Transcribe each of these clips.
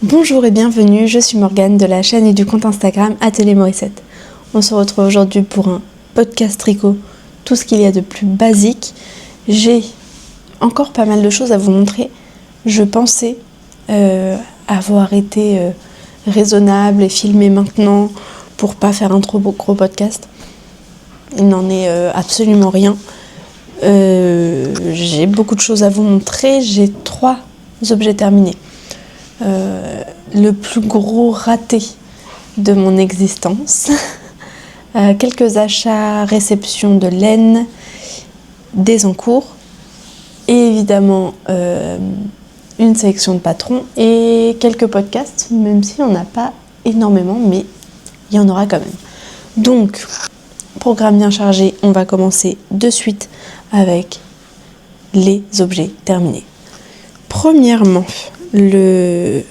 Bonjour et bienvenue, je suis Morgane de la chaîne et du compte Instagram Atelier Morissette. On se retrouve aujourd'hui pour un podcast tricot, tout ce qu'il y a de plus basique. J'ai encore pas mal de choses à vous montrer. Je pensais avoir été raisonnable et filmer maintenant pour pas faire un trop gros podcast. Il n'en est absolument rien. J'ai beaucoup de choses à vous montrer, j'ai 3 objets terminés. Le plus gros raté de mon existence, quelques achats, réception de laine, des encours, et évidemment une sélection de patrons et quelques podcasts, même si on n'a pas énormément, mais il y en aura quand même. Donc, programme bien chargé, on va commencer de suite avec les objets terminés. Premièrement, le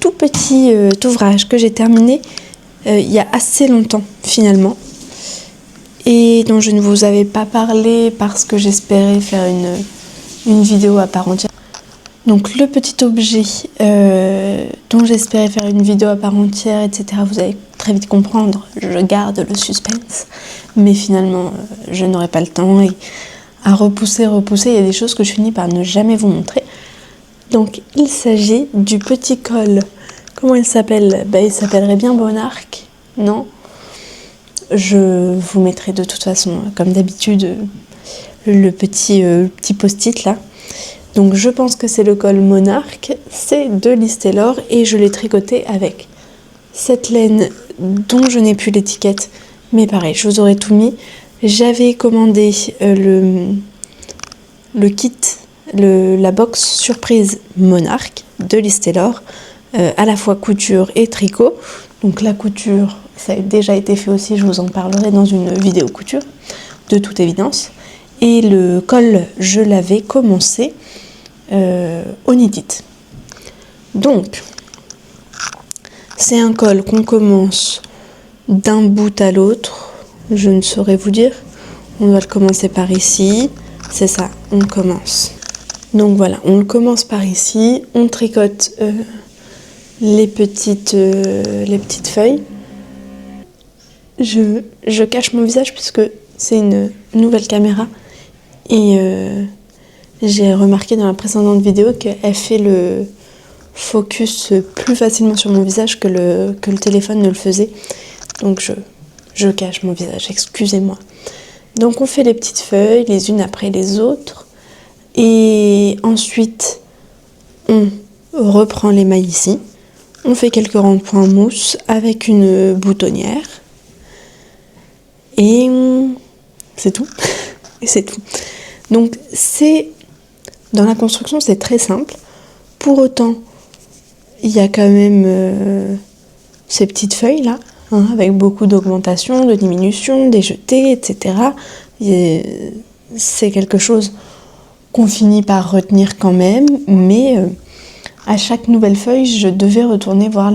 tout petit ouvrage que j'ai terminé il y a assez longtemps finalement et dont je ne vous avais pas parlé parce que j'espérais faire une vidéo à part entière. Donc le petit objet dont j'espérais faire une vidéo à part entière, etc. Vous allez très vite comprendre, je garde le suspense, mais finalement je n'aurai pas le temps et à repousser, il y a des choses que je finis par ne jamais vous montrer. Donc il s'agit du petit col, comment il s'appelle ? Il s'appellerait bien Monarque, non ? Je vous mettrai de toute façon, comme d'habitude, le petit post-it là. Donc je pense que c'est le col Monarque, c'est de Listelor et je l'ai tricoté avec cette laine dont je n'ai plus l'étiquette, mais pareil, je vous aurais tout mis. J'avais commandé le kit, la box surprise Monarque de Listelor, à la fois couture et tricot. Donc la couture, ça a déjà été fait aussi, je vous en parlerai dans une vidéo couture, de toute évidence. Et le col, je l'avais commencé au knit-it. Donc, c'est un col qu'on commence d'un bout à l'autre, je ne saurais vous dire. On va le commencer par ici, c'est ça, on commence. Donc voilà, on le commence par ici, on tricote les petites feuilles. Je cache mon visage puisque c'est une nouvelle caméra et j'ai remarqué dans la précédente vidéo qu'elle fait le focus plus facilement sur mon visage que le téléphone ne le faisait. Donc je cache mon visage, excusez-moi. Donc on fait les petites feuilles les unes après les autres. Et ensuite, on reprend les mailles ici. On fait quelques ronds-points en mousse avec une boutonnière. Et c'est tout. Et c'est tout. Donc, dans la construction, c'est très simple. Pour autant, il y a quand même ces petites feuilles-là, avec beaucoup d'augmentation, de diminution, des jetés, etc. Et c'est quelque chose qu'on finit par retenir quand même, mais à chaque nouvelle feuille, je devais retourner voir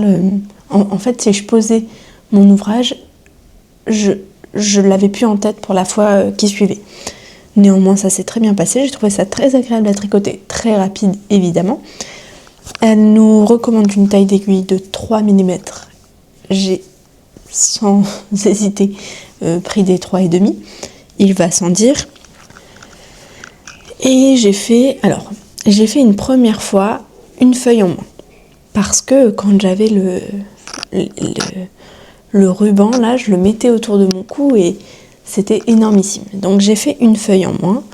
En fait, si je posais mon ouvrage, je l'avais plus en tête pour la fois qui suivait. Néanmoins, ça s'est très bien passé, j'ai trouvé ça très agréable à tricoter, très rapide évidemment. Elle nous recommande une taille d'aiguille de 3 mm. J'ai, sans hésiter, pris des 3,5. Il va sans dire. Et j'ai fait une première fois une feuille en moins. Parce que quand j'avais le ruban, là, je le mettais autour de mon cou et c'était énormissime. Donc j'ai fait une feuille en moins.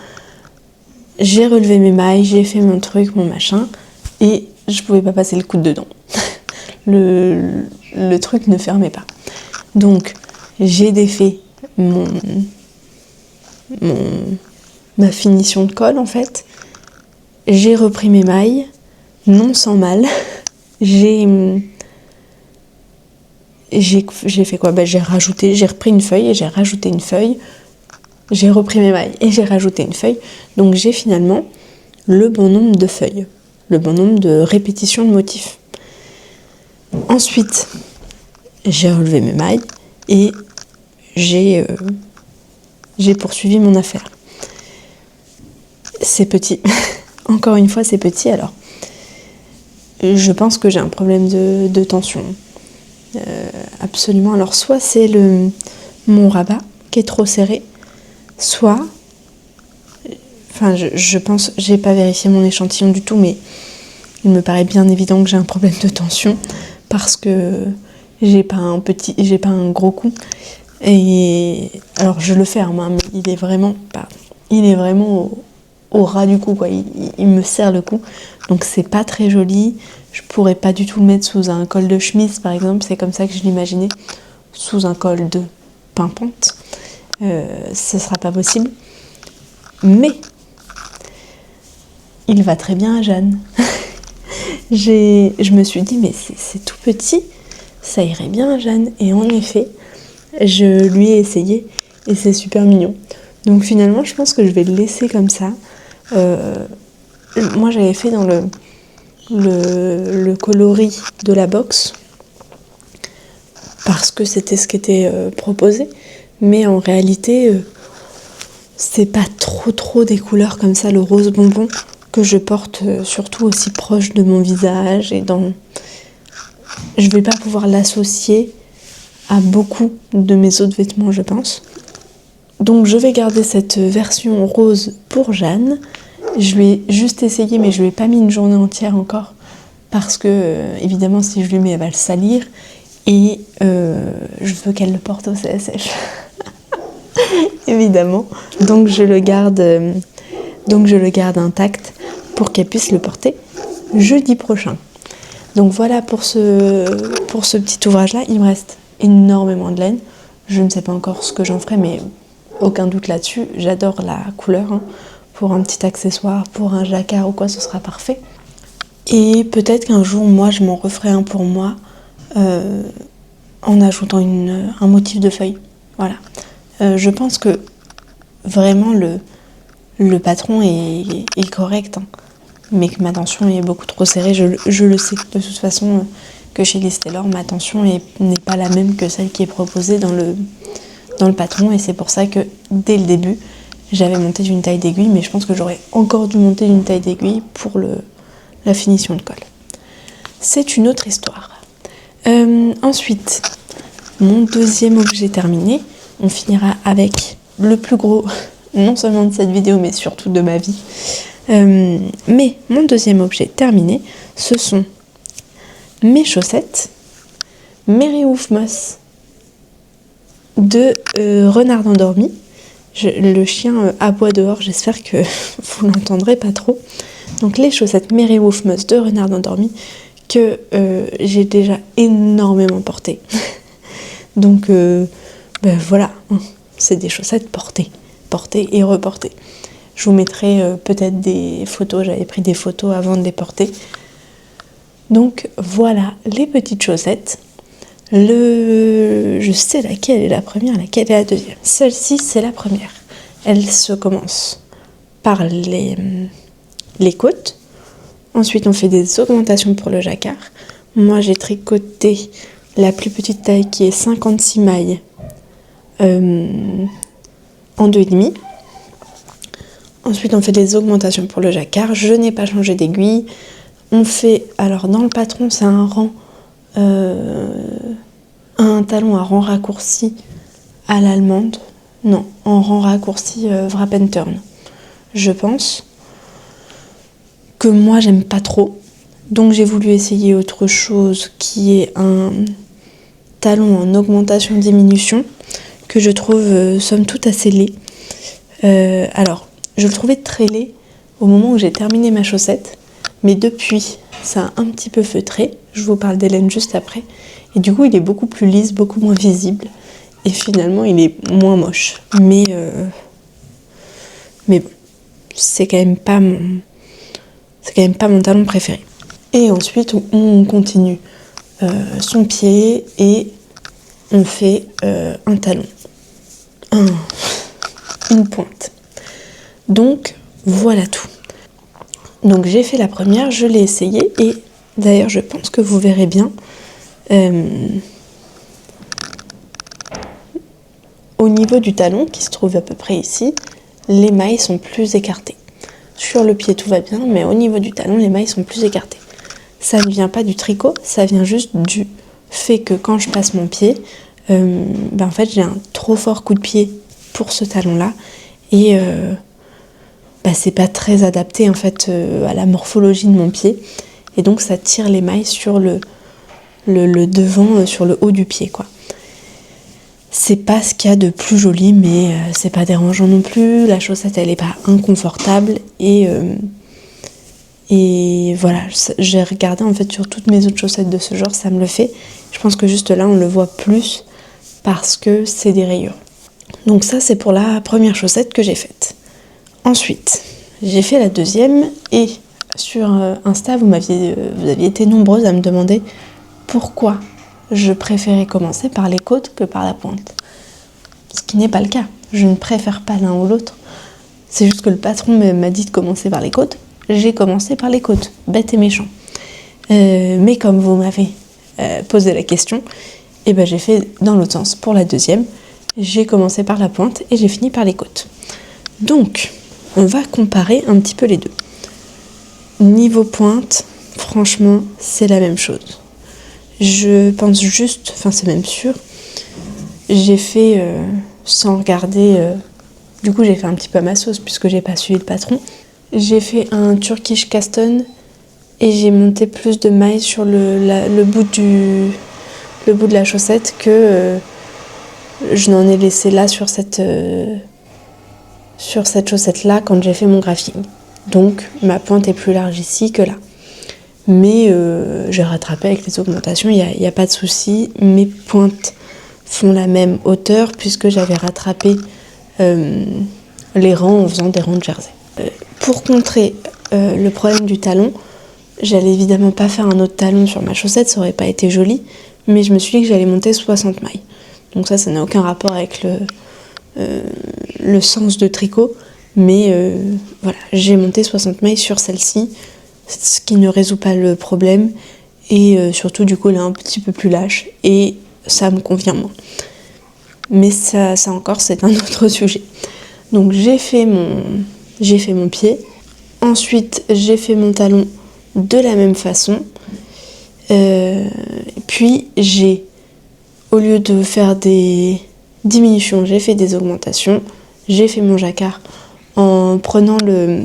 J'ai relevé mes mailles, j'ai fait mon truc, mon machin. Et je pouvais pas passer le coude dedans. Le truc ne fermait pas. Donc j'ai défait ma finition de col en fait. J'ai repris mes mailles, non sans mal. J'ai fait quoi ? J'ai repris une feuille et j'ai rajouté une feuille. J'ai repris mes mailles et j'ai rajouté une feuille. Donc j'ai finalement le bon nombre de feuilles, le bon nombre de répétitions de motifs. Ensuite, j'ai relevé mes mailles et j'ai poursuivi mon affaire. C'est petit. Encore une fois, c'est petit alors. je pense que j'ai un problème de tension. Absolument. Alors soit c'est mon rabat qui est trop serré, soit, enfin je pense, j'ai pas vérifié mon échantillon du tout, mais il me paraît bien évident que j'ai un problème de tension parce que j'ai pas un gros cou. Et alors je le ferme, hein, mais il est vraiment au ras du cou, quoi. Il me serre le cou, donc c'est pas très joli. Je pourrais pas du tout le mettre sous un col de chemise, par exemple, c'est comme ça que je l'imaginais, sous un col de pimpante. Ce sera pas possible. Mais il va très bien à Jeanne. Je me suis dit, mais c'est tout petit, ça irait bien à Jeanne. Et en effet, je lui ai essayé et c'est super mignon. Donc finalement, je pense que je vais le laisser comme ça. Moi, j'avais fait dans le coloris de la box parce que c'était ce qui était proposé. Mais en réalité, c'est pas trop des couleurs comme ça, le rose bonbon, que je porte surtout aussi proche de mon visage et je vais pas pouvoir l'associer à beaucoup de mes autres vêtements, je pense. Donc je vais garder cette version rose pour Jeanne. Je lui ai juste essayé, mais je lui ai pas mis une journée entière encore parce que évidemment si je lui mets, elle va le salir et je veux qu'elle le porte au CSF. Évidemment. Donc je le garde intact pour qu'elle puisse le porter jeudi prochain. Donc voilà pour ce petit ouvrage-là. Il me reste énormément de laine. Je ne sais pas encore ce que j'en ferai, mais aucun doute là-dessus. J'adore la couleur. Hein. Pour un petit accessoire, pour un jacquard ou quoi, ce sera parfait. Et peut-être qu'un jour, moi, je m'en referai un pour moi en ajoutant un motif de feuille. Voilà. Je pense que vraiment le patron est correct, hein, mais que ma tension est beaucoup trop serrée, je le sais. De toute façon, que chez Liz Taylor, ma tension n'est pas la même que celle qui est proposée dans le patron, et c'est pour ça que dès le début, j'avais monté d'une taille d'aiguille, mais je pense que j'aurais encore dû monter d'une taille d'aiguille pour la finition de col. C'est une autre histoire. Ensuite, mon deuxième objet terminé, on finira avec le plus gros, non seulement de cette vidéo, mais surtout de ma vie. Mais mon deuxième objet terminé, ce sont mes chaussettes Mary Wolf Moss de Renard Endormi. Le chien aboie dehors, j'espère que vous l'entendrez pas trop. Donc les chaussettes Mary Wolf Moss de Renard Endormi que j'ai déjà énormément portées. Donc voilà, c'est des chaussettes portées et reportées. Je vous mettrai peut-être des photos, j'avais pris des photos avant de les porter. Donc voilà les petites chaussettes. Je sais laquelle est la première, laquelle est la deuxième. Celle-ci, c'est la première. Elle se commence par les côtes. Ensuite, on fait des augmentations pour le jacquard. Moi, j'ai tricoté la plus petite taille qui est 56 mailles en 2,5. Ensuite, on fait des augmentations pour le jacquard. Je n'ai pas changé d'aiguille. On fait, alors dans le patron, c'est un rang, un talon à rang raccourci à l'allemande. Non, en rang raccourci wrap and turn. Je pense que moi, j'aime pas trop. Donc, j'ai voulu essayer autre chose qui est un talon en augmentation-diminution que je trouve somme toute assez laid. Alors, je le trouvais très laid au moment où j'ai terminé ma chaussette, mais depuis, ça a un petit peu feutré. Je vous parle d'Hélène juste après. Et du coup, il est beaucoup plus lisse, beaucoup moins visible. Et finalement, il est moins moche. Mais bon, c'est quand même pas mon talon préféré. Et ensuite, on continue son pied et on fait un talon. Une pointe. Donc, voilà tout. Donc, j'ai fait la première, je l'ai essayée et d'ailleurs, je pense que vous verrez bien. Au niveau du talon, qui se trouve à peu près ici, les mailles sont plus écartées. Sur le pied, tout va bien, mais au niveau du talon, les mailles sont plus écartées. ça ne vient pas du tricot, ça vient juste du fait que quand je passe mon pied, en fait j'ai un trop fort coup de pied pour ce talon-là et c'est pas très adapté en fait à la morphologie de mon pied et donc ça tire les mailles sur le devant, sur le haut du pied quoi. C'est pas ce qu'il y a de plus joli, mais c'est pas dérangeant non plus. La chaussette, elle est pas inconfortable. Et voilà, j'ai regardé en fait sur toutes mes autres chaussettes de ce genre, ça me le fait. Je pense que juste là, on le voit plus parce que c'est des rayures. Donc ça, c'est pour la première chaussette que j'ai faite. Ensuite, j'ai fait la deuxième et sur Insta, vous aviez été nombreuses à me demander pourquoi je préférais commencer par les côtes que par la pointe. Ce qui n'est pas le cas. Je ne préfère pas l'un ou l'autre. C'est juste que le patron m'a dit de commencer par les côtes. J'ai commencé par les côtes. Bête et méchant. Mais comme vous m'avez posé la question, j'ai fait dans l'autre sens. Pour la deuxième, j'ai commencé par la pointe et j'ai fini par les côtes. Donc, on va comparer un petit peu les deux. Niveau pointe, franchement, c'est la même chose. Je pense juste, c'est même sûr, j'ai fait sans regarder, du coup j'ai fait un petit peu à ma sauce puisque j'ai pas suivi le patron. J'ai fait un Turkish Caston et j'ai monté plus de mailles sur le bout de la chaussette que je n'en ai laissé là sur cette chaussette là quand j'ai fait mon graphing. Donc ma pointe est plus large ici que là. Mais j'ai rattrapé avec les augmentations, il n'y a pas de souci. Mes pointes font la même hauteur puisque j'avais rattrapé les rangs en faisant des rangs de jersey. Pour contrer le problème du talon, j'allais évidemment pas faire un autre talon sur ma chaussette, ça aurait pas été joli, mais je me suis dit que j'allais monter 60 mailles. Donc ça n'a aucun rapport avec le sens de tricot, mais voilà, j'ai monté 60 mailles sur celle-ci, ce qui ne résout pas le problème et surtout du coup elle est un petit peu plus lâche et ça me convient moins. Mais ça encore c'est un autre sujet. Donc j'ai fait mon pied, ensuite j'ai fait mon talon de la même façon, puis au lieu de faire des diminutions, j'ai fait des augmentations, j'ai fait mon jacquard en prenant le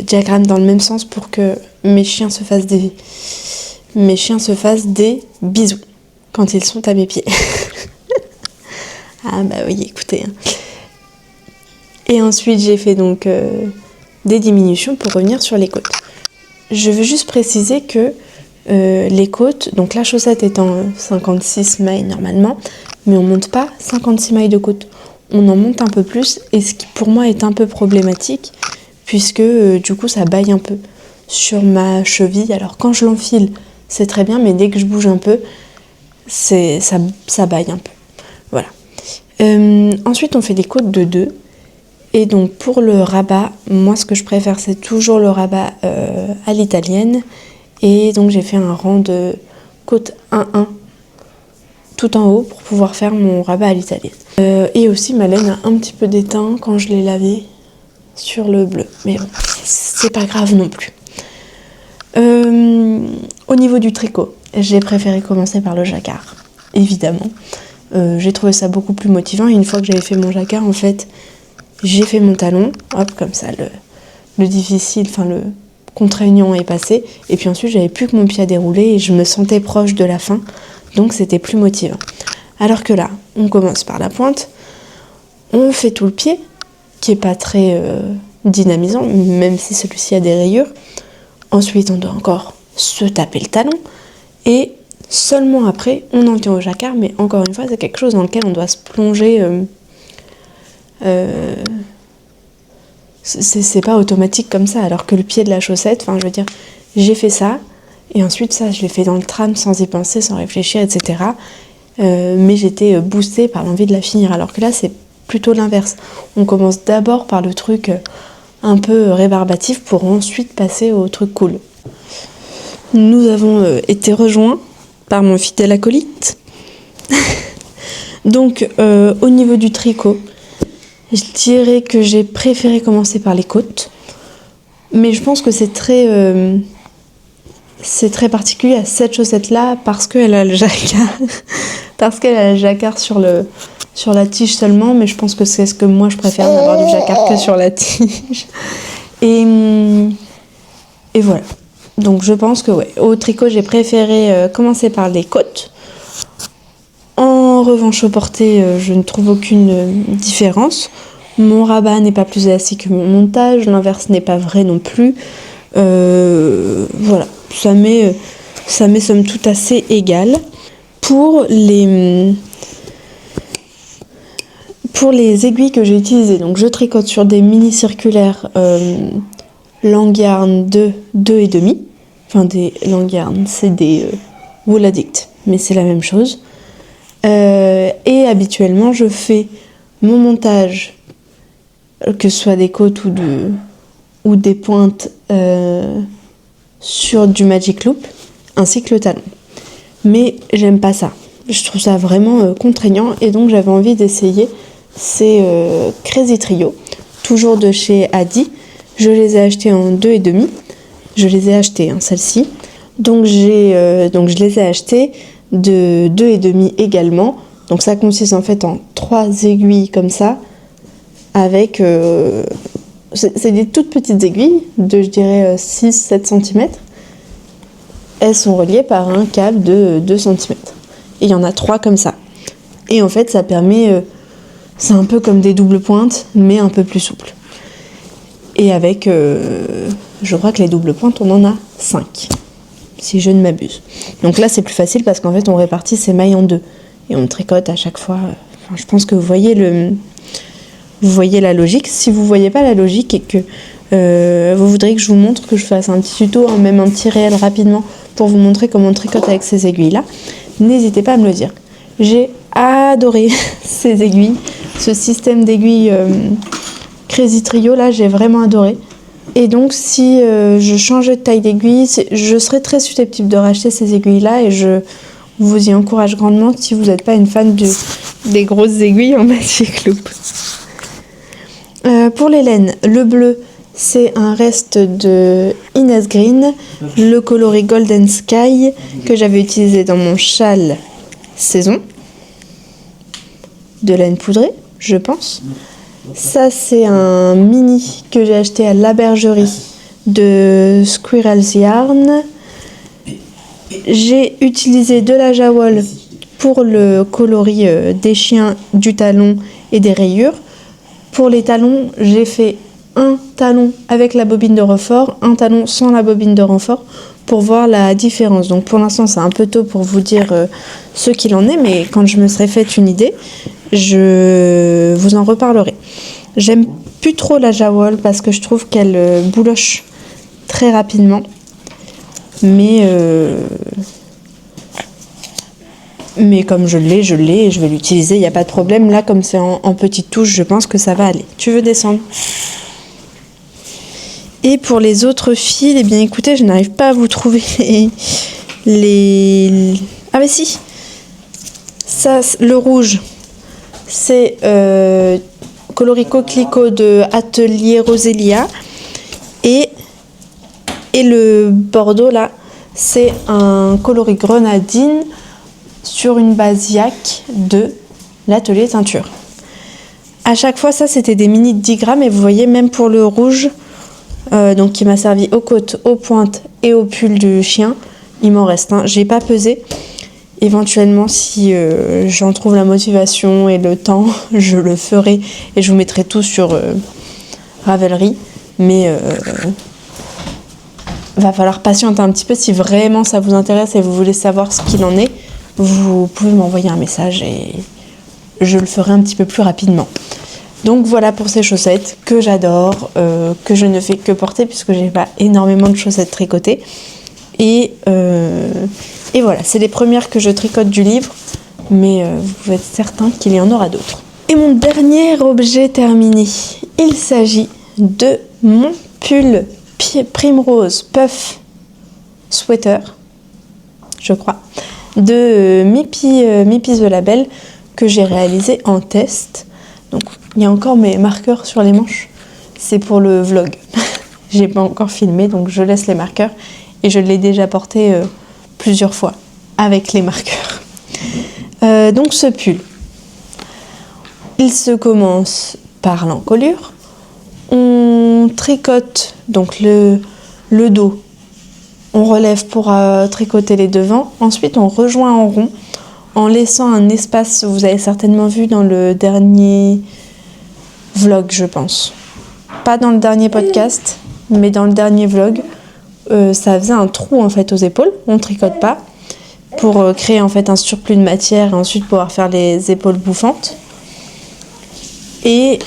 diagramme dans le même sens pour que mes chiens se fassent des bisous quand ils sont à mes pieds. Ah bah oui, écoutez. Et ensuite j'ai fait donc des diminutions pour revenir sur les côtes. Je veux juste préciser que les côtes, donc la chaussette est en 56 mailles normalement, mais on monte pas 56 mailles de côte. On en monte un peu plus et ce qui pour moi est un peu problématique puisque du coup ça baille un peu sur ma cheville. Alors quand je l'enfile c'est très bien, mais dès que je bouge un peu ça baille un peu. Voilà. Ensuite on fait des côtes de 2 et donc pour le rabat, moi ce que je préfère c'est toujours le rabat à l'italienne et donc j'ai fait un rang de côte 1-1 tout en haut pour pouvoir faire mon rabat à l'italienne. Et aussi ma laine a un petit peu d'étain quand je l'ai lavé sur le bleu, mais bon, c'est pas grave non plus. Au niveau du tricot, j'ai préféré commencer par le jacquard, évidemment. J'ai trouvé ça beaucoup plus motivant et une fois que j'avais fait mon jacquard, en fait, j'ai fait mon talon, hop, comme ça, le difficile, le contraignant est passé, et puis ensuite j'avais plus que mon pied à dérouler et je me sentais proche de la fin, donc c'était plus motivant. Alors que là, on commence par la pointe, on fait tout le pied, qui est pas très dynamisant, même si celui-ci a des rayures. Ensuite, on doit encore se taper le talon, et seulement après, on en vient au jacquard, mais encore une fois, c'est quelque chose dans lequel on doit se plonger. C'est pas automatique comme ça, alors que le pied de la chaussette, j'ai fait ça, et ensuite ça, je l'ai fait dans le tram sans y penser, sans réfléchir, etc. Mais j'étais boostée par l'envie de la finir, alors que là, c'est plutôt l'inverse. On commence d'abord par le truc un peu rébarbatif pour ensuite passer au truc cool. Nous avons été rejoints par mon fidèle acolyte. Donc, au niveau du tricot, je dirais que j'ai préféré commencer par les côtes. Mais je pense que c'est très c'est très particulier à cette chaussette-là parce qu'elle a le jacquard, parce qu'elle a le jacquard sur la tige seulement, mais je pense que c'est ce que moi je préfère d'avoir du jacquard que sur la tige. Et voilà. Donc je pense que ouais, au tricot j'ai préféré commencer par les côtes. En revanche au porté, je ne trouve aucune différence. Mon rabat n'est pas plus élastique que mon montage, l'inverse n'est pas vrai non plus. Voilà, ça m'est somme toute assez égal. Pour les aiguilles que j'ai utilisées, donc je tricote sur des mini circulaires Langyarn 2,5. Enfin des Langyarn, c'est des Wool Addict, mais c'est la même chose. Et habituellement je fais mon montage, que ce soit des côtes ou des pointes sur du Magic Loop, ainsi que le talon. Mais j'aime pas ça. Je trouve ça vraiment contraignant et donc j'avais envie d'essayer ces Crazy Trio, toujours de chez Adi. Je les ai achetés en 2,5. Je les ai achetés, celles-ci. Donc je les ai achetés de 2,5 également. Donc ça consiste en fait en 3 aiguilles comme ça, avec... c'est des toutes petites aiguilles, de je dirais 6-7 cm. Elles sont reliées par un câble de 2 cm. Et il y en a 3 comme ça. Et en fait ça permet... c'est un peu comme des doubles pointes, mais un peu plus souple. Et avec... je crois que les doubles pointes, on en a 5. Si je ne m'abuse. Donc là c'est plus facile parce qu'en fait on répartit ces mailles en 2. Et on tricote à chaque fois. Enfin, je pense que vous voyez la logique. Si vous ne voyez pas la logique et que vous voudriez que je vous montre, que je fasse un petit tuto, même un petit réel rapidement pour vous montrer comment on tricote avec ces aiguilles-là, n'hésitez pas à me le dire. J'ai adoré ces aiguilles, ce système d'aiguilles Crazy Trio, là j'ai vraiment adoré. Et donc si je changeais de taille d'aiguille, je serais très susceptible de racheter ces aiguilles-là et je vous y encourage grandement si vous n'êtes pas une fan des grosses aiguilles en Magic Loop. Pour les laines, le bleu, c'est un reste de Innes Green, le coloris Golden Sky que j'avais utilisé dans mon châle saison, de laine poudrée, je pense. Ça, c'est un mini que j'ai acheté à la bergerie de Squirrel's Yarn. J'ai utilisé de la Jawol pour le coloris des chiens, du talon et des rayures. Pour les talons, j'ai fait un talon avec la bobine de renfort, un talon sans la bobine de renfort pour voir la différence. Donc pour l'instant, c'est un peu tôt pour vous dire ce qu'il en est, mais quand je me serai fait une idée, je vous en reparlerai. J'aime plus trop la Jawol parce que je trouve qu'elle bouloche très rapidement. Mais comme je l'ai et je vais l'utiliser, il n'y a pas de problème. Là, comme c'est en petites touches, je pense que ça va aller. Tu veux descendre? Et pour les autres fils, eh bien écoutez, je n'arrive pas à vous trouver les... Ah mais si, ça, le rouge, c'est coloris coquelicot de Atelier Roselia. Et le bordeaux là, c'est un coloris grenadine sur une base yak de l'atelier teinture. À chaque fois, ça c'était des mini de 10 grammes et vous voyez, même pour le rouge, donc qui m'a servi aux côtes, aux pointes et au pull du chien, il m'en reste un. J'ai pas pesé. Éventuellement, si j'en trouve la motivation et le temps, je le ferai et je vous mettrai tout sur Ravelry. Mais va falloir patienter un petit peu. Si vraiment ça vous intéresse et vous voulez savoir ce qu'il en est, vous pouvez m'envoyer un message et je le ferai un petit peu plus rapidement. Donc voilà pour ces chaussettes que j'adore, que je ne fais que porter puisque j'ai pas énormément de chaussettes tricotées. Et voilà, c'est les premières que je tricote du livre, mais vous pouvez être certain qu'il y en aura d'autres. Et mon dernier objet terminé, il s'agit de mon pull Primrose Puff Sweater, je crois, de Mipi The Label, que j'ai réalisé en test. Donc il y a encore mes marqueurs sur les manches, c'est pour le vlog. J'ai pas encore filmé, donc je laisse les marqueurs et je l'ai déjà porté plusieurs fois avec les marqueurs. Donc ce pull, il se commence par l'encolure. On tricote donc le dos, on relève pour tricoter les devants. Ensuite, on rejoint en rond en laissant un espace, vous avez certainement vu dans le dernier vlog, je pense. Pas dans le dernier podcast, mais dans le dernier vlog, ça faisait un trou en fait aux épaules. On tricote pas pour créer en fait un surplus de matière et ensuite pouvoir faire les épaules bouffantes. Et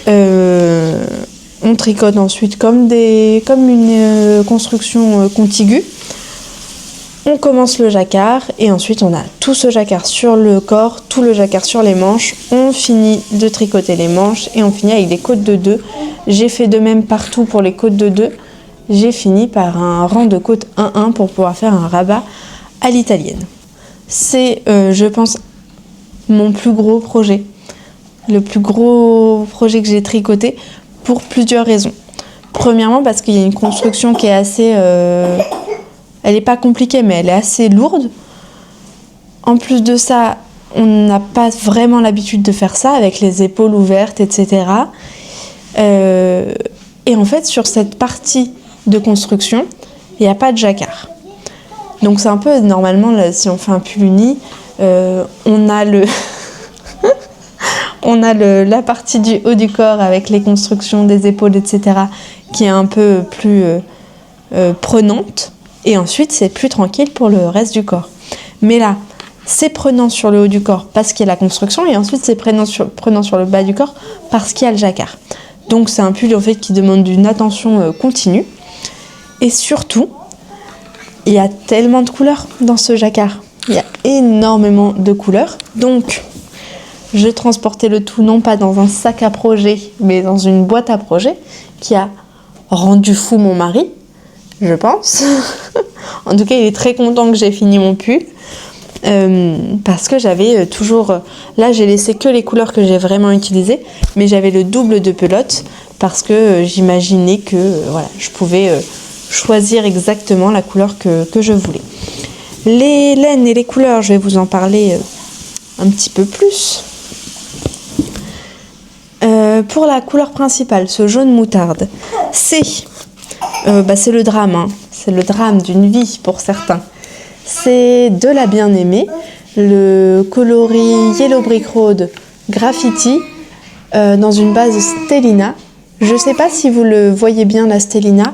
on tricote ensuite comme une construction contiguë. On commence le jacquard et ensuite on a tout ce jacquard sur le corps, tout le jacquard sur les manches. On finit de tricoter les manches et on finit avec des côtes de 2. J'ai fait de même partout pour les côtes de 2. J'ai fini par un rang de côtes 1-1 pour pouvoir faire un rabat à l'italienne. C'est, je pense, mon plus gros projet. Le plus gros projet que j'ai tricoté pour plusieurs raisons. Premièrement parce qu'il y a une construction qui est assez... elle n'est pas compliquée mais elle est assez lourde. En plus de ça, on n'a pas vraiment l'habitude de faire ça avec les épaules ouvertes, etc. Et en fait, sur cette partie de construction, il n'y a pas de jacquard. Donc c'est un peu, normalement, là, si on fait un pull uni, on a la partie du haut du corps avec les constructions des épaules, etc., qui est un peu plus prenante. Et ensuite, c'est plus tranquille pour le reste du corps. Mais là, c'est prenant sur le haut du corps parce qu'il y a la construction, et ensuite c'est prenant sur le bas du corps parce qu'il y a le jacquard. Donc c'est un pull en fait qui demande une attention continue. Et surtout, il y a tellement de couleurs dans ce jacquard. Il y a énormément de couleurs. Donc, je transportais le tout non pas dans un sac à projet, mais dans une boîte à projet qui a rendu fou mon mari, je pense. En tout cas, il est très content que j'ai fini mon pull. Parce que j'avais toujours... Là, j'ai laissé que les couleurs que j'ai vraiment utilisées, mais j'avais le double de pelote parce que j'imaginais que voilà, je pouvais choisir exactement la couleur que je voulais. Les laines et les couleurs, je vais vous en parler un petit peu plus. Pour la couleur principale, ce jaune moutarde, c'est le drame, hein. C'est le drame d'une vie pour certains. C'est de la bien-aimée, le coloris Yellow Brick Road Graffiti dans une base Stellina. Je ne sais pas si vous le voyez bien, la Stellina.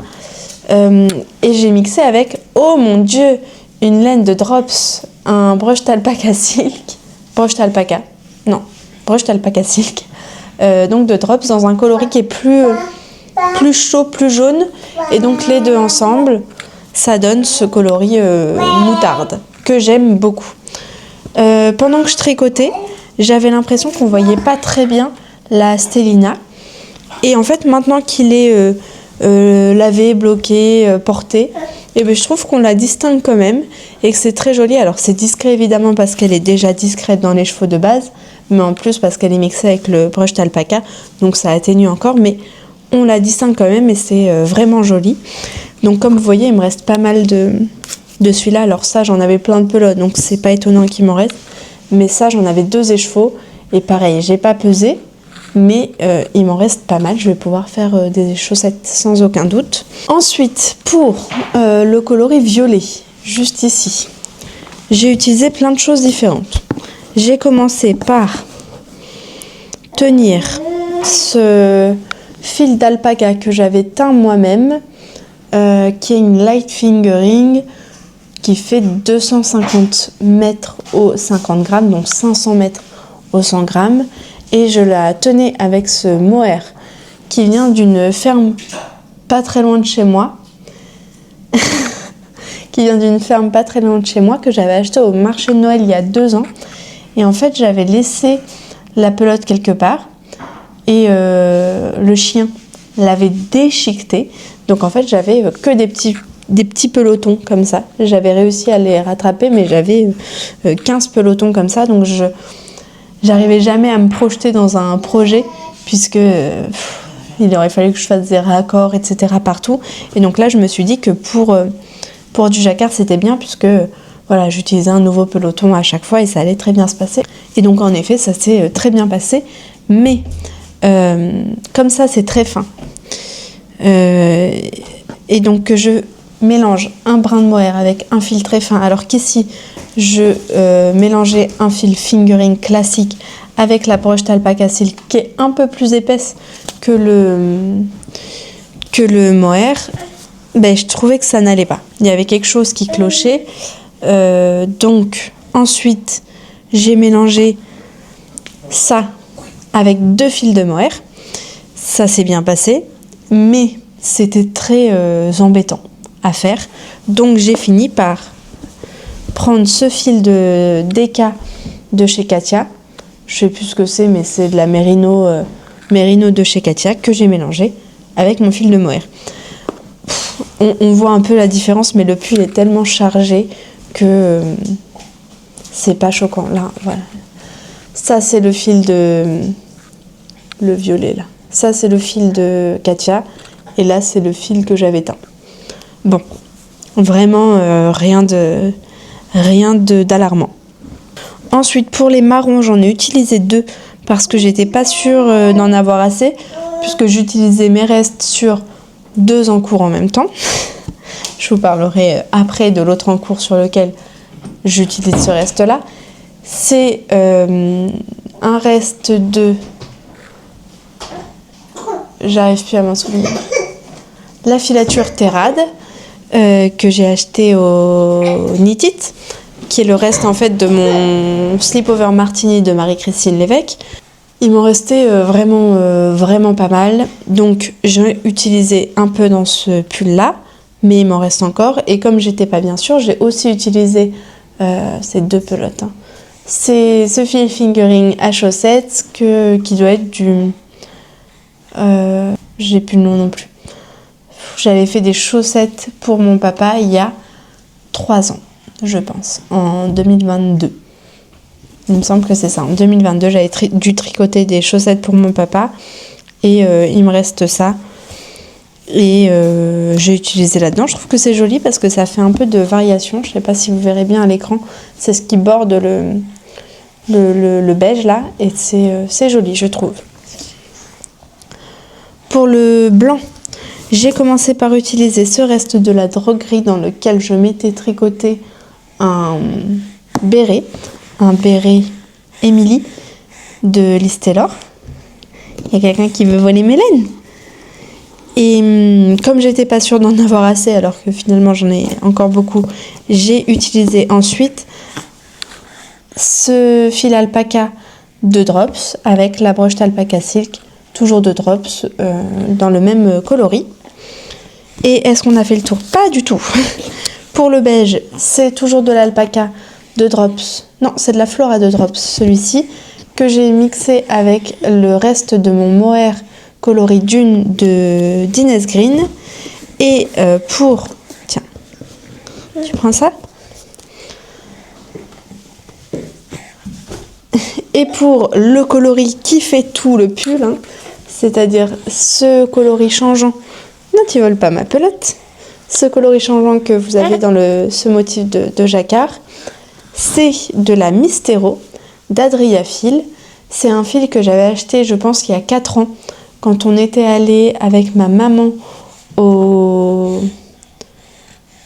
Et j'ai mixé avec, oh mon dieu, une laine de Drops, un Brushed Alpaca Silk. Brushed Alpaca Silk. Donc de Drops dans un coloris qui est plus chaud, plus jaune. Et donc les deux ensemble, ça donne ce coloris moutarde que j'aime beaucoup. Pendant que je tricotais, j'avais l'impression qu'on voyait pas très bien la Stellina. Et en fait, maintenant qu'il est lavé, bloqué, porté, et je trouve qu'on la distingue quand même et que c'est très joli. Alors c'est discret évidemment parce qu'elle est déjà discrète dans les chevaux de base, mais en plus parce qu'elle est mixée avec le Brushed Alpaca, donc ça atténue encore, mais on la distingue quand même et c'est vraiment joli. Donc comme vous voyez, il me reste pas mal de celui-là. Alors ça, j'en avais plein de pelotes, donc c'est pas étonnant qu'il m'en reste. Mais ça, j'en avais 2 écheveaux. Et pareil, j'ai pas pesé, mais il m'en reste pas mal. Je vais pouvoir faire des chaussettes sans aucun doute. Ensuite, pour le coloris violet, juste ici, j'ai utilisé plein de choses différentes. J'ai commencé par tenir ce fil d'alpaca que j'avais teint moi-même, qui est une light fingering qui fait 250 mètres au 50 grammes, donc 500 mètres au 100 grammes. Et je la tenais avec ce mohair qui vient d'une ferme pas très loin de chez moi. Que j'avais acheté au marché de Noël il y a 2 ans. Et en fait, j'avais laissé la pelote quelque part. Et le chien l'avait déchiquetée. Donc en fait, j'avais que des petits pelotons comme ça. J'avais réussi à les rattraper, mais j'avais 15 pelotons comme ça. Donc j'arrivais jamais à me projeter dans un projet, puisque il aurait fallu que je fasse des raccords, etc. partout. Et donc là, je me suis dit que pour Pour du jacquard, c'était bien puisque voilà, j'utilisais un nouveau peloton à chaque fois et ça allait très bien se passer. Et donc en effet, ça s'est très bien passé. Mais comme ça, c'est très fin. Et donc que je mélange un brin de mohair avec un fil très fin, alors qu'ici, je mélangeais un fil fingering classique avec la broche d'alpaca silk qui est un peu plus épaisse que le mohair. Ben, je trouvais que ça n'allait pas. Il y avait quelque chose qui clochait. Donc ensuite j'ai mélangé ça avec 2 fils de mohair. Ça s'est bien passé, mais c'était très embêtant à faire. Donc j'ai fini par prendre ce fil de Deka de chez Katia. Je sais plus ce que c'est, mais c'est de la Merino de chez Katia que j'ai mélangé avec mon fil de mohair. On voit un peu la différence, mais le pull est tellement chargé que c'est pas choquant. Là, voilà. Ça, c'est le fil de... le violet, là. Ça, c'est le fil de Katia. Et là, c'est le fil que j'avais teint. Bon. Vraiment, rien d'alarmant. Ensuite, pour les marrons, j'en ai utilisé 2 parce que j'étais pas sûre d'en avoir assez, puisque j'utilisais mes restes sur 2 encours en même temps. Je vous parlerai après de l'autre encours sur lequel j'utilise ce reste-là. C'est un reste de... J'arrive plus à m'en souvenir. La filature Terrade que j'ai acheté au Knit It, qui est le reste en fait de mon Slipover Martini de Marie-Christine Lévesque. Il m'en restait vraiment pas mal. Donc j'ai utilisé un peu dans ce pull-là, mais il m'en reste encore. Et comme j'étais pas bien sûre, j'ai aussi utilisé ces 2 pelotes. Hein. C'est ce fil fingering à chaussettes qui doit être du... j'ai plus le nom non plus. J'avais fait des chaussettes pour mon papa il y a 3 ans, je pense, en 2022. Il me semble que c'est ça. En 2022, j'avais dû tricoter des chaussettes pour mon papa et il me reste ça. Et j'ai utilisé là-dedans. Je trouve que c'est joli parce que ça fait un peu de variation. Je ne sais pas si vous verrez bien à l'écran. C'est ce qui borde le beige là. Et c'est joli, je trouve. Pour le blanc, j'ai commencé par utiliser ce reste de la droguerie dans lequel je m'étais tricoté un béret Emily de Liz Taylor. Il y a quelqu'un qui veut voler mes laines. Et comme j'étais pas sûre d'en avoir assez, alors que finalement j'en ai encore beaucoup, j'ai utilisé ensuite ce fil alpaca de Drops avec la broche d'alpaca silk, toujours de Drops, dans le même coloris. Et est-ce qu'on a fait le tour? Pas du tout. Pour le beige, c'est toujours de l'alpaca de Drops. Non, c'est de la Flora de Drops, celui-ci, que j'ai mixé avec le reste de mon mohair coloris dune de d'Inès Green. Et pour... Tiens, tu prends ça? Et pour le coloris qui fait tout le pull, hein, c'est-à-dire ce coloris changeant... Non, tu voles pas ma pelote. Ce coloris changeant que vous avez dans ce motif de jacquard, c'est de la Mistero d'Adria Fil. C'est un fil que j'avais acheté, je pense, il y a 4 ans, quand on était allé avec ma maman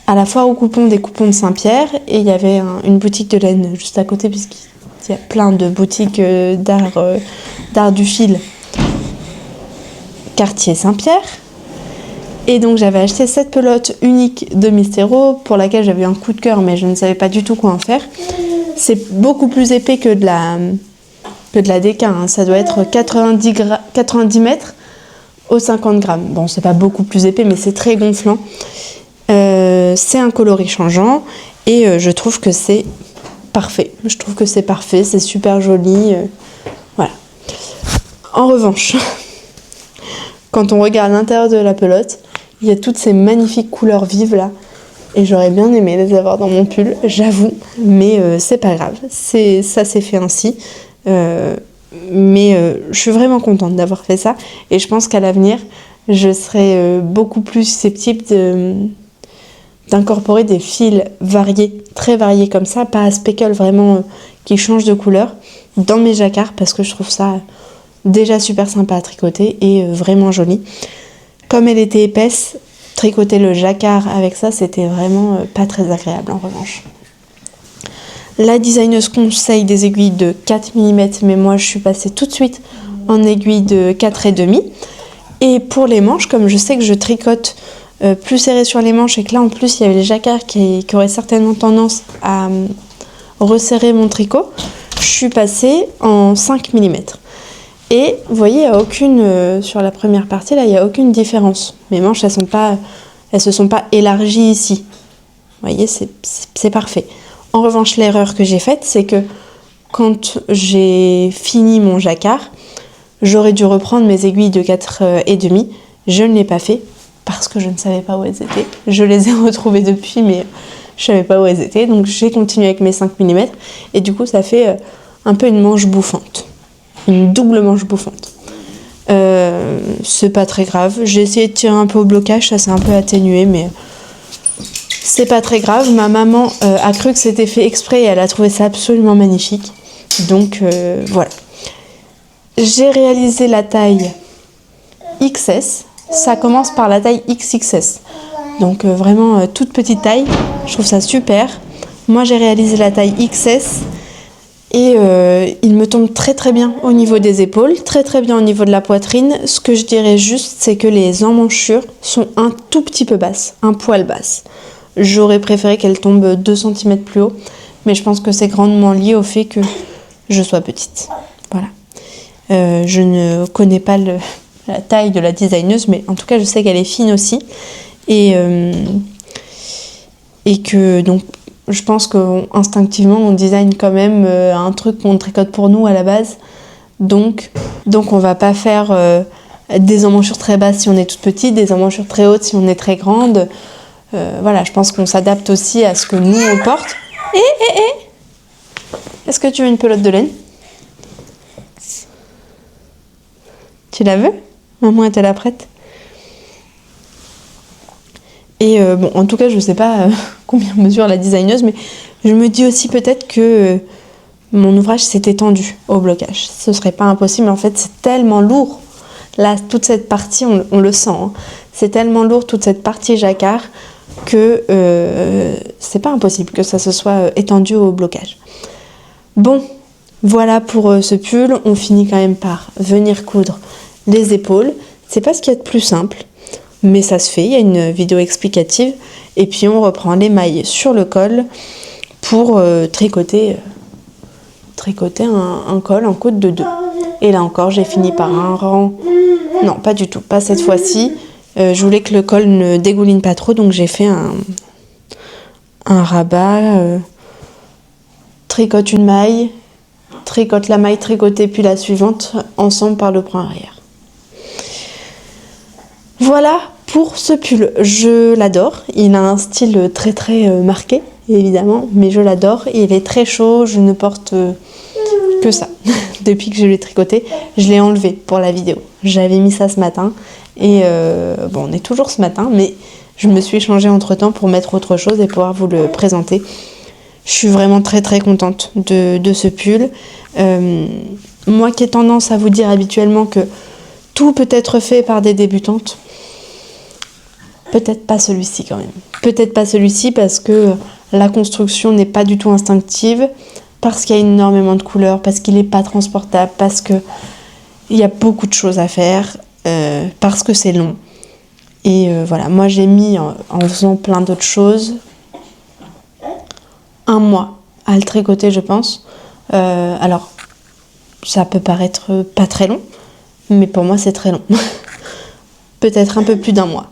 à la foire aux coupons des coupons de Saint-Pierre. Et il y avait une boutique de laine juste à côté, puisqu'il y a plein de boutiques d'art du fil. Quartier Saint-Pierre. Et donc j'avais acheté cette pelote unique de Mistero pour laquelle j'avais un coup de cœur, mais je ne savais pas du tout quoi en faire. C'est beaucoup plus épais que de la Deka, hein. Ça doit être 90 mètres au 50 grammes. Bon, c'est pas beaucoup plus épais, mais c'est très gonflant. C'est un coloris changeant et je trouve que c'est parfait. Je trouve que c'est parfait, c'est super joli. Voilà. En revanche, quand on regarde l'intérieur de la pelote, il y a toutes ces magnifiques couleurs vives là. Et j'aurais bien aimé les avoir dans mon pull, j'avoue. Mais c'est pas grave. Ça s'est fait ainsi. Mais je suis vraiment contente d'avoir fait ça. Et je pense qu'à l'avenir, je serai beaucoup plus susceptible d'incorporer des fils variés, très variés comme ça, pas à speckle vraiment qui change de couleur dans mes jacquards parce que je trouve ça déjà super sympa à tricoter et vraiment joli. Comme elle était épaisse, tricoter le jacquard avec ça, c'était vraiment pas très agréable en revanche. La designeuse conseille des aiguilles de 4 mm, mais moi je suis passée tout de suite en aiguille de 4,5. Et pour les manches, comme je sais que je tricote plus serré sur les manches et que là en plus il y avait les jacquards qui auraient certainement tendance à resserrer mon tricot, je suis passée en 5 mm. Et vous voyez, il n'y a aucune, sur la première partie là, il n'y a aucune différence. Mes manches, elles se sont pas élargies ici. Vous voyez, c'est parfait. En revanche, l'erreur que j'ai faite, c'est que quand j'ai fini mon jacquard, j'aurais dû reprendre mes aiguilles de 4,5. Je ne l'ai pas fait parce que je ne savais pas où elles étaient. Je les ai retrouvées depuis, mais je ne savais pas où elles étaient. Donc j'ai continué avec mes 5 mm. Et du coup, ça fait un peu une manche bouffante. Une double manche bouffante. C'est pas très grave. J'ai essayé de tirer un peu au blocage, ça s'est un peu atténué, mais c'est pas très grave. Ma maman a cru que c'était fait exprès et elle a trouvé ça absolument magnifique. Donc voilà. J'ai réalisé la taille XS. Ça commence par la taille XXS. Donc vraiment toute petite taille. Je trouve ça super. Moi j'ai réalisé la taille XS. Et il me tombe très très bien au niveau des épaules, très très bien au niveau de la poitrine. Ce que je dirais juste, c'est que les emmanchures sont un tout petit peu basses, un poil basses. J'aurais préféré qu'elles tombent 2 cm plus haut, mais je pense que c'est grandement lié au fait que je sois petite. Voilà. Je ne connais pas la taille de la designeuse, mais en tout cas je sais qu'elle est fine aussi. Et que donc je pense qu'instinctivement on design quand même un truc qu'on tricote pour nous à la base. Donc on va pas faire des emmanchures très basses si on est toute petite, des emmanchures très hautes si on est très grande. Voilà, je pense qu'on s'adapte aussi à ce que nous on porte. Est-ce que tu veux une pelote de laine? Tu la veux? Maman est-elle là prête? Et bon, en tout cas, je sais pas combien mesure la designeuse, mais je me dis aussi peut-être que mon ouvrage s'est étendu au blocage. Ce serait pas impossible, mais en fait, c'est tellement lourd. Là, toute cette partie, on le sent, hein. C'est tellement lourd, toute cette partie jacquard, que c'est pas impossible que ça se soit étendu au blocage. Bon, voilà pour ce pull. On finit quand même par venir coudre les épaules. C'est pas ce qu'il y a de plus simple, mais ça se fait. Il y a une vidéo explicative. Et puis on reprend les mailles sur le col pour tricoter un col en côte de 2. Et là encore, j'ai fini par un rang. Non, pas du tout, pas cette fois-ci. Je voulais que le col ne dégouline pas trop, donc j'ai fait un rabat. Tricote une maille, tricote la maille tricotée puis la suivante ensemble par le point arrière. Voilà pour ce pull, je l'adore. Il a un style très très marqué évidemment, mais je l'adore. Il est très chaud, je ne porte que ça depuis que je l'ai tricoté. Je l'ai enlevé pour la vidéo. J'avais mis ça ce matin et bon, on est toujours ce matin, mais je me suis changée entre temps pour mettre autre chose et pouvoir vous le présenter. Je suis vraiment très très contente de ce pull. Moi qui ai tendance à vous dire habituellement que tout peut être fait par des débutantes, peut-être pas celui-ci quand même. Peut-être pas celui-ci parce que la construction n'est pas du tout instinctive, parce qu'il y a énormément de couleurs, parce qu'il n'est pas transportable, parce qu'il y a beaucoup de choses à faire, parce que c'est long. Et voilà, moi j'ai mis en faisant plein d'autres choses 1 mois à le tricoter, je pense. Alors, ça peut paraître pas très long, mais pour moi c'est très long. Peut-être un peu plus d'1 mois.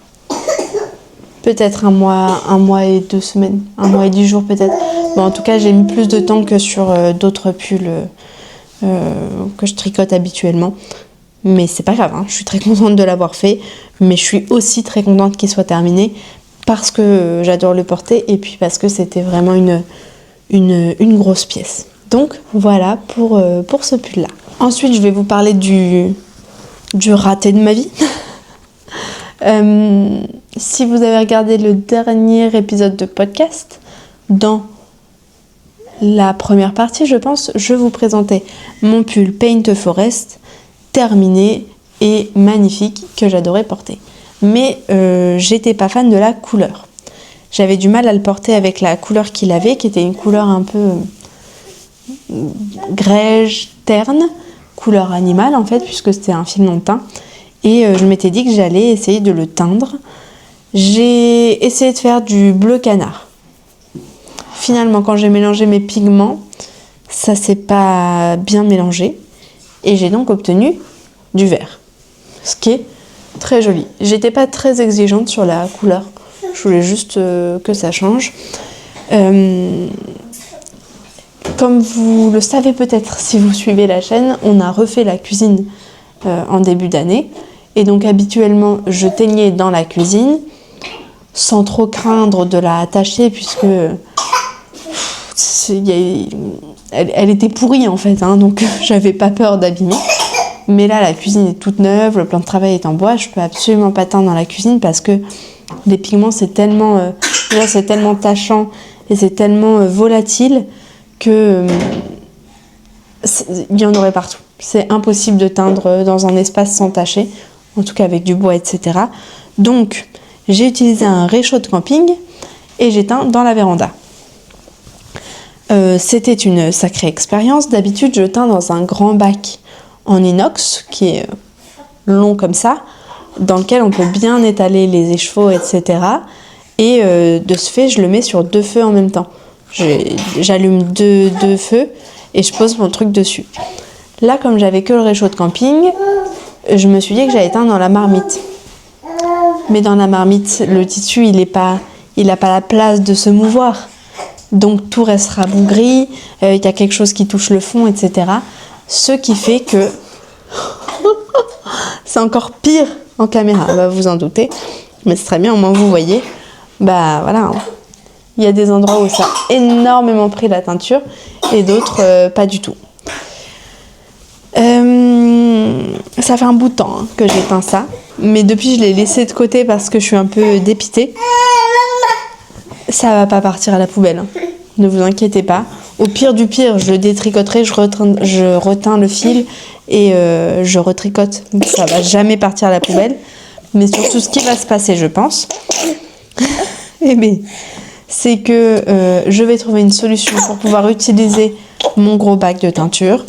Peut-être 1 mois et 2 semaines, 1 mois et 10 jours peut-être. Bon, en tout cas, j'ai mis plus de temps que sur d'autres pulls que je tricote habituellement. Mais c'est pas grave, hein. Je suis très contente de l'avoir fait. Mais je suis aussi très contente qu'il soit terminé parce que j'adore le porter et puis parce que c'était vraiment une grosse pièce. Donc voilà pour ce pull là. Ensuite je vais vous parler du raté de ma vie. Si vous avez regardé le dernier épisode de podcast, dans la première partie, je pense, je vous présentais mon pull Paint a Forest, terminé et magnifique, que j'adorais porter. Mais j'étais pas fan de la couleur. J'avais du mal à le porter avec la couleur qu'il avait, qui était une couleur un peu grège, terne, couleur animale en fait, puisque c'était un fil non teint. Et je m'étais dit que j'allais essayer de le teindre. J'ai essayé de faire du bleu canard. Finalement, quand j'ai mélangé mes pigments, ça s'est pas bien mélangé. Et j'ai donc obtenu du vert. Ce qui est très joli. J'étais pas très exigeante sur la couleur. Je voulais juste que ça change. Comme vous le savez peut-être si vous suivez la chaîne, on a refait la cuisine en début d'année. Et donc habituellement, je teignais dans la cuisine sans trop craindre de la attacher puisque elle était pourrie en fait, hein, donc j'avais pas peur d'abîmer. Mais là, la cuisine est toute neuve, le plan de travail est en bois, je peux absolument pas teindre dans la cuisine parce que les pigments c'est tellement tachant et c'est tellement volatile que il y en aurait partout. C'est impossible de teindre dans un espace sans tacher, en tout cas avec du bois, etc. Donc j'ai utilisé un réchaud de camping et j'ai teint dans la véranda. C'était une sacrée expérience. D'habitude je teins dans un grand bac en inox qui est long comme ça, dans lequel on peut bien étaler les échevaux, etc. Et de ce fait, je le mets sur 2 feux en même temps. J'allume deux feux et je pose mon truc dessus. Là, comme j'avais que le réchaud de camping, je me suis dit que j'allais teindre dans la marmite. Mais dans la marmite, le tissu, il n'a pas la place de se mouvoir. Donc tout restera bougri, il y a quelque chose qui touche le fond, etc. Ce qui fait que c'est encore pire en caméra, bah, vous en doutez, mais c'est très bien, au moins vous voyez. Bah voilà, il y a des endroits où ça a énormément pris la teinture et d'autres pas du tout. Ça fait un bout de temps que j'ai peint ça, mais depuis je l'ai laissé de côté parce que je suis un peu dépitée. Ça va pas partir à la poubelle, hein. Ne vous inquiétez pas. Au pire du pire, je le détricoterai, je reteins le fil et je retricote. Donc ça va jamais partir à la poubelle. Mais surtout, ce qui va se passer, je pense, eh bien, c'est que je vais trouver une solution pour pouvoir utiliser mon gros bac de teinture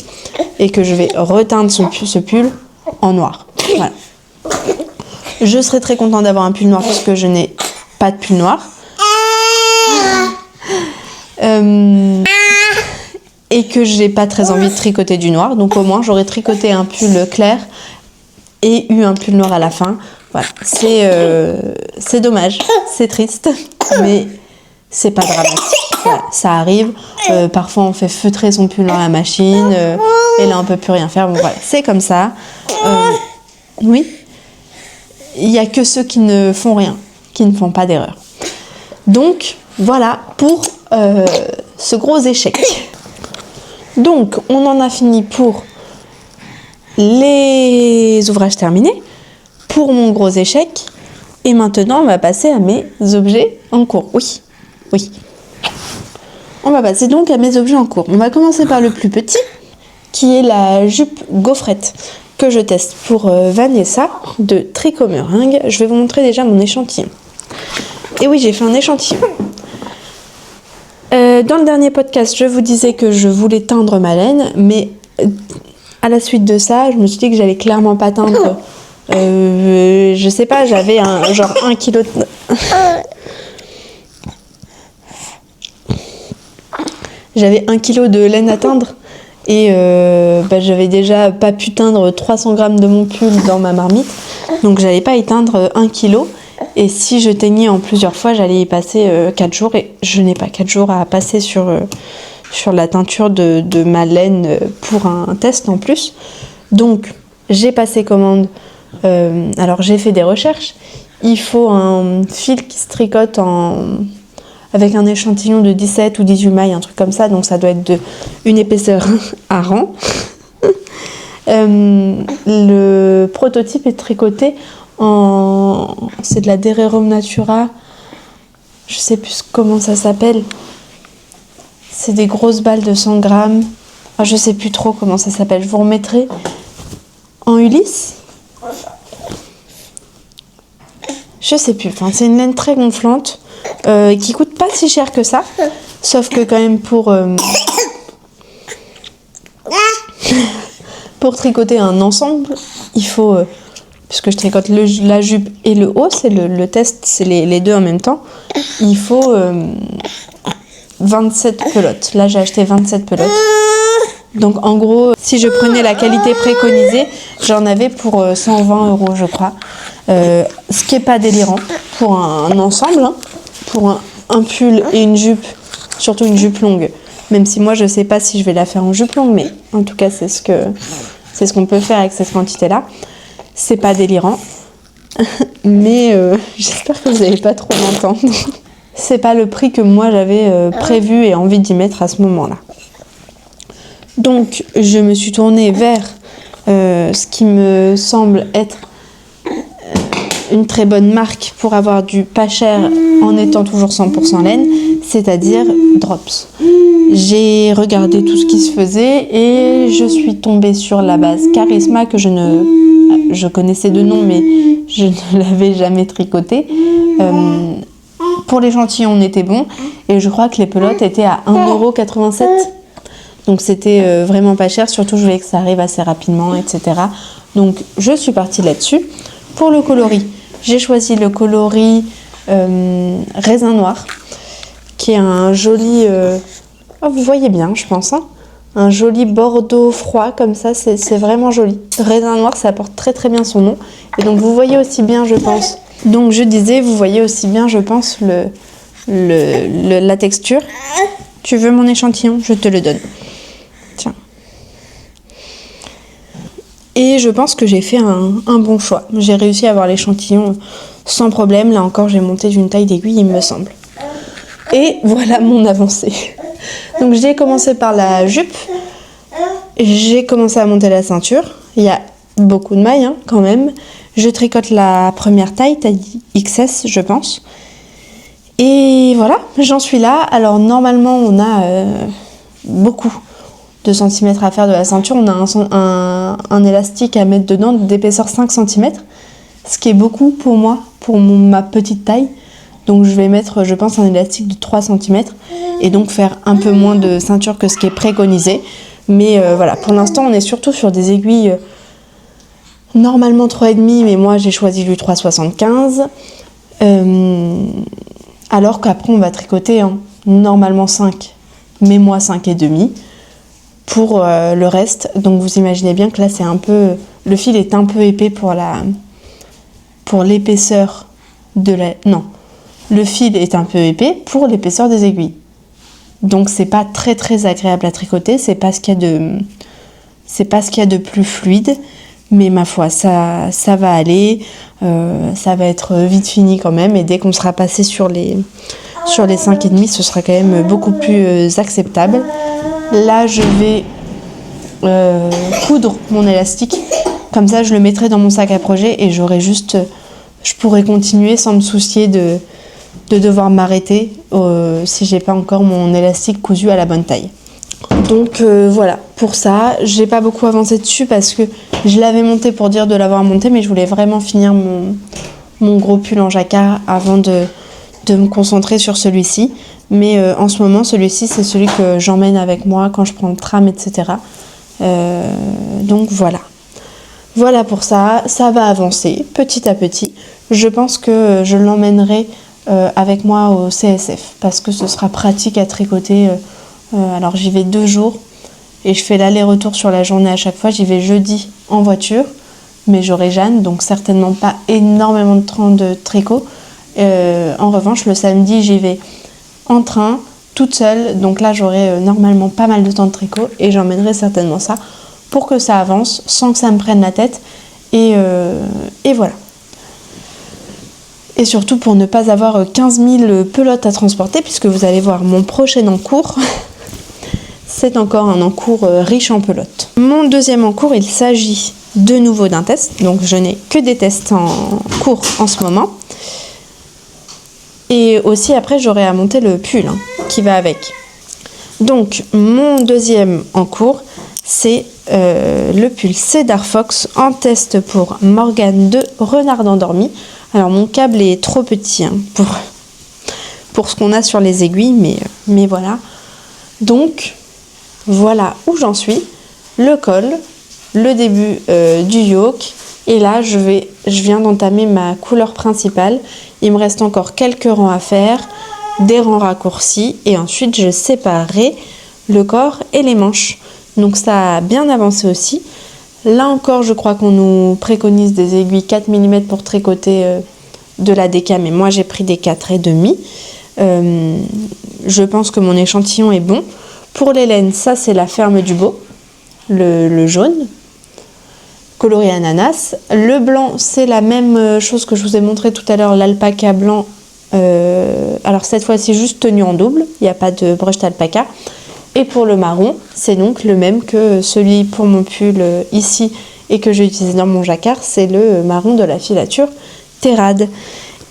et que je vais reteindre ce pull en noir. Voilà. Je serai très contente d'avoir un pull noir parce que je n'ai pas de pull noir. Et que j'ai pas très envie de tricoter du noir, donc au moins j'aurais tricoté un pull clair et eu un pull noir à la fin. Voilà, c'est dommage, c'est triste, mais c'est pas dramatique. Voilà, ça arrive. Parfois on fait feutrer son pull dans la machine et là on peut plus rien faire. Bon voilà, c'est comme ça. Oui, il y a que ceux qui ne font rien, qui ne font pas d'erreur. Donc voilà pour ce gros échec. Donc on en a fini pour les ouvrages terminés, pour mon gros échec, et maintenant on va passer à mes objets en cours. Oui. On va passer donc à mes objets en cours. On va commencer par le plus petit, qui est la jupe gaufrette que je teste pour Vanessa de Tricot Meringue. Je vais vous montrer déjà mon échantillon. Et oui, j'ai fait un échantillon. Dans le dernier podcast, je vous disais que je voulais teindre ma laine, mais à la suite de ça, je me suis dit que j'allais clairement pas teindre. Je sais pas, j'avais genre 1 kg de... J'avais 1 kg de laine à teindre et j'avais déjà pas pu teindre 300 grammes de mon pull dans ma marmite, donc j'allais pas y teindre 1 kg. Et si je teignais en plusieurs fois, j'allais y passer 4 jours et je n'ai pas 4 jours à passer sur la teinture de ma laine pour un test en plus. Donc j'ai passé commande, alors j'ai fait des recherches. Il faut un fil qui se tricote avec un échantillon de 17 ou 18 mailles, un truc comme ça, donc ça doit être une épaisseur à rang. Le prototype est tricoté C'est de la Dererum Natura. Je sais plus comment ça s'appelle. C'est des grosses balles de 100 grammes. Enfin, je sais plus trop comment ça s'appelle. Je vous remettrai en Ulysse. Je sais plus. Enfin, c'est une laine très gonflante qui coûte pas si cher que ça. Sauf que quand même pour tricoter un ensemble, il faut, puisque je tricote la jupe et le haut, c'est le test, c'est les deux en même temps, il faut 27 pelotes. Là, j'ai acheté 27 pelotes. Donc, en gros, si je prenais la qualité préconisée, j'en avais pour 120 €, je crois. Ce qui n'est pas délirant pour un ensemble, hein, pour un pull et une jupe, surtout une jupe longue. Même si moi, je ne sais pas si je vais la faire en jupe longue, mais en tout cas, c'est ce qu'on peut faire avec cette quantité-là. C'est pas délirant, mais j'espère que vous n'allez pas trop m'entendre. C'est pas le prix que moi j'avais prévu et envie d'y mettre à ce moment-là. Donc je me suis tournée vers ce qui me semble être une très bonne marque pour avoir du pas cher en étant toujours 100% laine, c'est-à-dire Drops. J'ai regardé tout ce qui se faisait et je suis tombée sur la base Charisma que je connaissais de nom mais je ne l'avais jamais tricoté. Pour l'échantillon, on était bon et je crois que les pelotes étaient à 1,87 €. Donc c'était vraiment pas cher, surtout je voulais que ça arrive assez rapidement, etc. Donc je suis partie là-dessus. Pour le coloris, j'ai choisi le coloris raisin noir, qui est un joli, vous voyez bien je pense, hein, un joli bordeaux froid comme ça, c'est vraiment joli. Raisin noir, ça apporte très très bien son nom. Et donc vous voyez aussi bien, je pense, donc je disais, vous voyez aussi bien, je pense, la texture. Tu veux mon échantillon? Je te le donne. Tiens. Et je pense que j'ai fait un bon choix. J'ai réussi à avoir l'échantillon sans problème. Là encore, j'ai monté d'une taille d'aiguille, il me semble. Et voilà mon avancée. Donc j'ai commencé par la jupe. J'ai commencé à monter la ceinture. Il y a beaucoup de mailles, hein, quand même. Je tricote la première taille XS, je pense. Et voilà, j'en suis là. Alors normalement, on a beaucoup de centimètres à faire de la ceinture. On a un élastique à mettre dedans d'épaisseur 5 cm, ce qui est beaucoup pour moi, pour ma petite taille. Donc je vais mettre, je pense, un élastique de 3 cm et donc faire un peu moins de ceinture que ce qui est préconisé. Mais voilà, pour l'instant, on est surtout sur des aiguilles normalement 3,5, mais moi j'ai choisi du 3,75. Alors qu'après on va tricoter normalement 5, mais moi 5,5 pour le reste. Donc vous imaginez bien que là c'est un peu, le fil est un peu épais pour l'épaisseur de la, non, le fil est un peu épais pour l'épaisseur des aiguilles. Donc c'est pas très très agréable à tricoter, c'est pas ce qu'il y a de plus fluide. Mais ma foi, ça va aller, ça va être vite fini quand même. Et dès qu'on sera passé sur les 5,5, ce sera quand même beaucoup plus acceptable. Là, je vais coudre mon élastique. Comme ça, je le mettrai dans mon sac à projet et je pourrai continuer sans me soucier de devoir m'arrêter si j'ai pas encore mon élastique cousu à la bonne taille. Donc voilà, pour ça, j'ai pas beaucoup avancé dessus parce que je l'avais monté pour dire de l'avoir monté, mais je voulais vraiment finir mon gros pull en jacquard avant de me concentrer sur celui-ci. Mais en ce moment, celui-ci, c'est celui que j'emmène avec moi quand je prends le tram, etc. Donc voilà. Voilà pour ça, ça va avancer petit à petit. Je pense que je l'emmènerai avec moi au CSF parce que ce sera pratique à tricoter. Alors j'y vais 2 jours et je fais l'aller-retour sur la journée à chaque fois. J'y vais jeudi en voiture, mais j'aurai Jeanne, donc certainement pas énormément de temps de tricot. En revanche, le samedi, j'y vais en train, toute seule, donc là j'aurai normalement pas mal de temps de tricot et j'emmènerai certainement ça pour que ça avance sans que ça me prenne la tête et voilà. Et surtout pour ne pas avoir 15 000 pelotes à transporter, puisque vous allez voir mon prochain encours. C'est encore un encours riche en pelotes. Mon deuxième encours, il s'agit de nouveau d'un test. Donc je n'ai que des tests en cours en ce moment. Et aussi après j'aurai à monter le pull qui va avec. Donc mon deuxième en cours, c'est le pull Cedar Fox en test pour Morgane de Renard endormi. Alors mon câble est trop petit pour ce qu'on a sur les aiguilles, mais voilà. Donc voilà où j'en suis. Le col, le début du yoke. Et là, je viens d'entamer ma couleur principale. Il me reste encore quelques rangs à faire, des rangs raccourcis. Et ensuite, je séparerai le corps et les manches. Donc ça a bien avancé aussi. Là encore, je crois qu'on nous préconise des aiguilles 4 mm pour tricoter de la DK. Mais moi, j'ai pris des 4,5. Je pense que mon échantillon est bon. Pour les laines, ça c'est la ferme du beau, le jaune, coloré ananas. Le blanc, c'est la même chose que je vous ai montré tout à l'heure, l'alpaca blanc. Alors cette fois-ci, juste tenu en double, il n'y a pas de brush d'alpaca. Et pour le marron, c'est donc le même que celui pour mon pull ici et que j'ai utilisé dans mon jacquard, c'est le marron de la filature Terrade.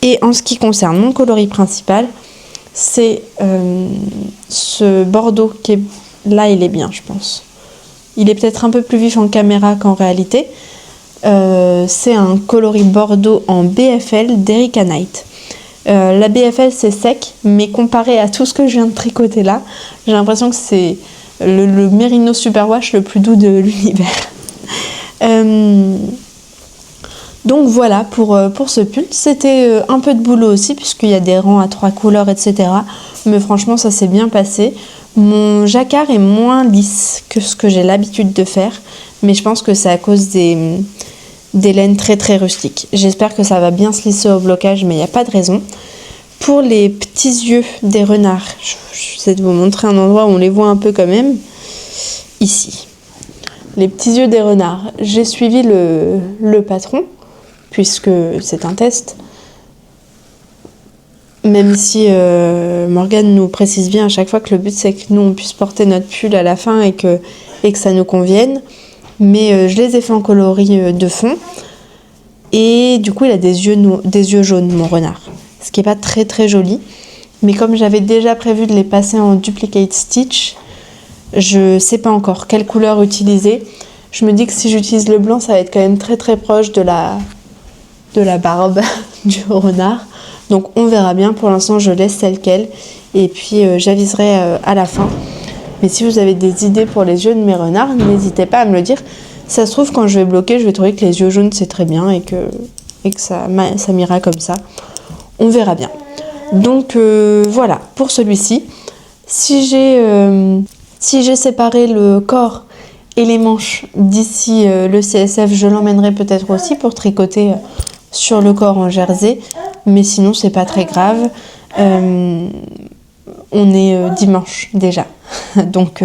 Et en ce qui concerne mon coloris principal, c'est ce bordeaux qui est là, il est bien, je pense. Il est peut-être un peu plus vif en caméra qu'en réalité. C'est un coloris bordeaux en BFL d'Erica Knight. La BFL c'est sec, mais comparé à tout ce que je viens de tricoter là, j'ai l'impression que c'est le Merino Superwash le plus doux de l'univers. Donc voilà pour ce pull. C'était un peu de boulot aussi puisqu'il y a des rangs à 3 couleurs, etc. Mais franchement ça s'est bien passé. Mon jacquard est moins lisse que ce que j'ai l'habitude de faire, mais je pense que c'est à cause des laines très très rustiques. J'espère que ça va bien se lisser au blocage, mais il n'y a pas de raison. Pour les petits yeux des renards, je vais de vous montrer un endroit où on les voit un peu quand même. Ici. Les petits yeux des renards. J'ai suivi le patron, puisque c'est un test. Même si Morgane nous précise bien à chaque fois que le but c'est que nous on puisse porter notre pull à la fin et que ça nous convienne. Mais je les ai fait en coloris de fond. Et du coup il a des yeux jaunes mon renard. Ce qui n'est pas très très joli. Mais comme j'avais déjà prévu de les passer en duplicate stitch, je ne sais pas encore quelle couleur utiliser. Je me dis que si j'utilise le blanc ça va être quand même très très proche de la barbe du renard. Donc on verra bien, pour l'instant je laisse celle quelle et puis j'aviserai à la fin. Mais si vous avez des idées pour les yeux de mes renards, n'hésitez pas à me le dire. Ça se trouve quand je vais bloquer, je vais trouver que les yeux jaunes c'est très bien et que ça m'ira comme ça. On verra bien. Donc voilà pour celui-ci. Si j'ai séparé le corps et les manches d'ici le CSF, je l'emmènerai peut-être aussi pour tricoter sur le corps en jersey, mais sinon c'est pas très grave. On est dimanche déjà, donc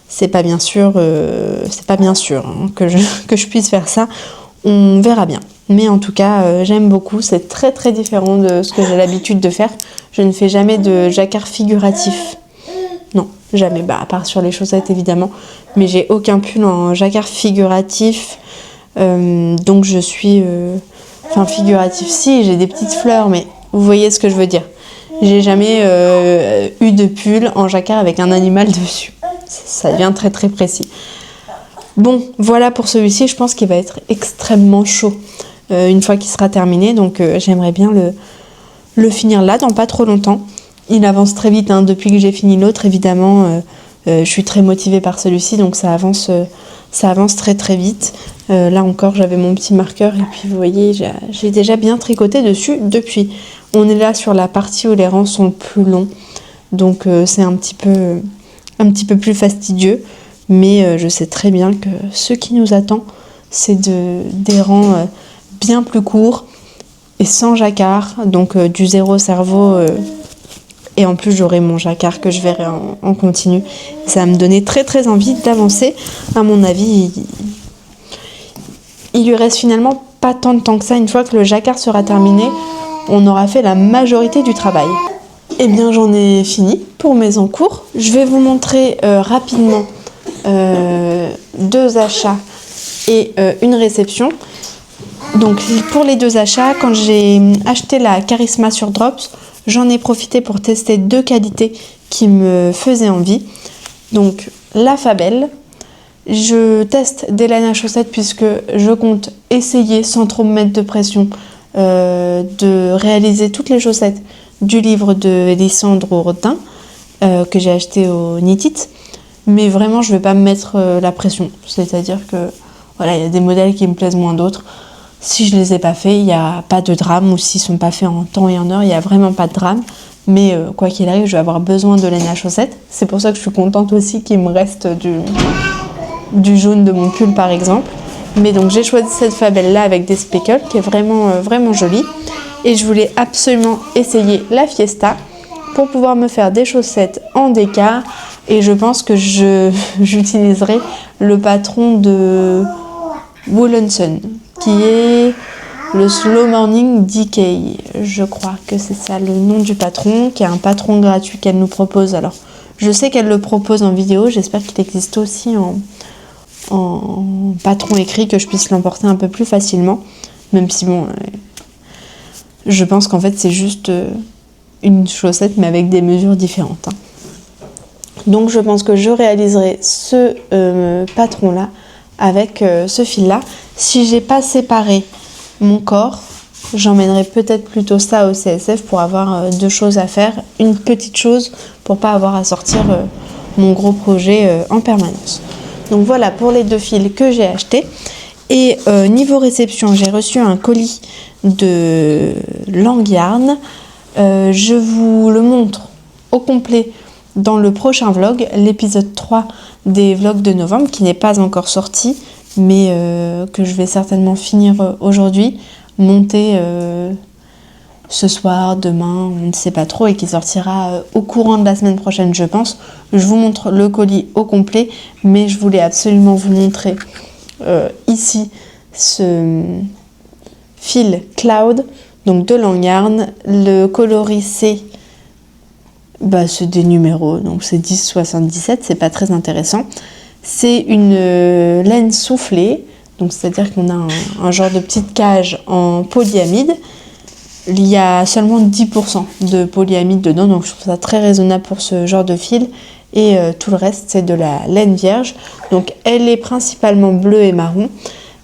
c'est pas bien sûr que je puisse faire ça. On verra bien. Mais en tout cas, j'aime beaucoup. C'est très très différent de ce que j'ai l'habitude de faire. Je ne fais jamais de jacquard figuratif. Non, jamais. À part sur les chaussettes évidemment. Mais j'ai aucun pull en jacquard figuratif. Donc je suis... figuratif, si, j'ai des petites fleurs, mais vous voyez ce que je veux dire. J'ai jamais eu de pull en jacquard avec un animal dessus. Ça devient très très précis. Bon, voilà pour celui-ci. Je pense qu'il va être extrêmement chaud une fois qu'il sera terminé. Donc j'aimerais bien le finir là, dans pas trop longtemps. Il avance très vite, depuis que j'ai fini l'autre, évidemment. Je suis très motivée par celui-ci, donc ça avance très très vite. Là encore, j'avais mon petit marqueur et puis vous voyez, j'ai déjà bien tricoté dessus depuis. On est là sur la partie où les rangs sont plus longs, donc c'est un petit peu plus fastidieux, mais je sais très bien que ce qui nous attend, c'est des rangs bien plus courts et sans jacquard, donc du zéro cerveau. Et en plus j'aurai mon jacquard que je verrai en continu. Ça va me donner très très envie d'avancer. À mon avis, il lui reste finalement pas tant de temps que ça. Une fois que le jacquard sera terminé, on aura fait la majorité du travail. Eh bien j'en ai fini pour mes encours. Je vais vous montrer rapidement 2 achats et une réception. Donc pour les 2 achats, quand j'ai acheté la Charisma sur Drops, j'en ai profité pour tester 2 qualités qui me faisaient envie. Donc la Fabelle, je teste des laines à chaussettes puisque je compte essayer sans trop me mettre de pression de réaliser toutes les chaussettes du livre de Lissandre Rodin que j'ai acheté au Knit It. Mais vraiment, je ne vais pas me mettre la pression. C'est-à-dire que voilà, il y a des modèles qui me plaisent moins d'autres. Si je les ai pas faits, il n'y a pas de drame. Ou s'ils ne sont pas faits en temps et en heure, il n'y a vraiment pas de drame. Mais quoi qu'il arrive, je vais avoir besoin de laine à chaussettes. C'est pour ça que je suis contente aussi qu'il me reste du jaune de mon pull, par exemple. Mais donc, j'ai choisi cette Fabelle-là avec des speckles, qui est vraiment jolie. Et je voulais absolument essayer la Fiesta pour pouvoir me faire des chaussettes en déca. Et je pense que j'utiliserai le patron de Woollenson, qui est le Slow Morning Decay. Je crois que c'est ça le nom du patron, qui est un patron gratuit qu'elle nous propose. Alors, je sais qu'elle le propose en vidéo, j'espère qu'il existe aussi en patron écrit, que je puisse l'emporter un peu plus facilement. Même si bon, je pense qu'en fait c'est juste une chaussette mais avec des mesures différentes. Donc je pense que je réaliserai ce patron-là avec ce fil-là. Si j'ai pas séparé mon corps, j'emmènerai peut-être plutôt ça au CSF pour avoir 2 choses à faire. Une petite chose pour pas avoir à sortir mon gros projet en permanence. Donc voilà pour les 2 fils que j'ai achetés. Et niveau réception, j'ai reçu un colis de Langyarn. Je vous le montre au complet dans le prochain vlog, l'épisode 3 des vlogs de novembre, qui n'est pas encore sorti, mais que je vais certainement finir aujourd'hui, monter ce soir, demain, on ne sait pas trop, et qui sortira au courant de la semaine prochaine, je pense. Je vous montre le colis au complet, mais je voulais absolument vous montrer ici ce fil Cloud, donc de Langyarn. Le coloris c'est des numéros, donc c'est 1077, c'est pas très intéressant. C'est une laine soufflée, donc c'est-à-dire qu'on a un genre de petite cage en polyamide. Il y a seulement 10% de polyamide dedans, donc je trouve ça très raisonnable pour ce genre de fil. Et tout le reste, c'est de la laine vierge. Donc elle est principalement bleue et marron.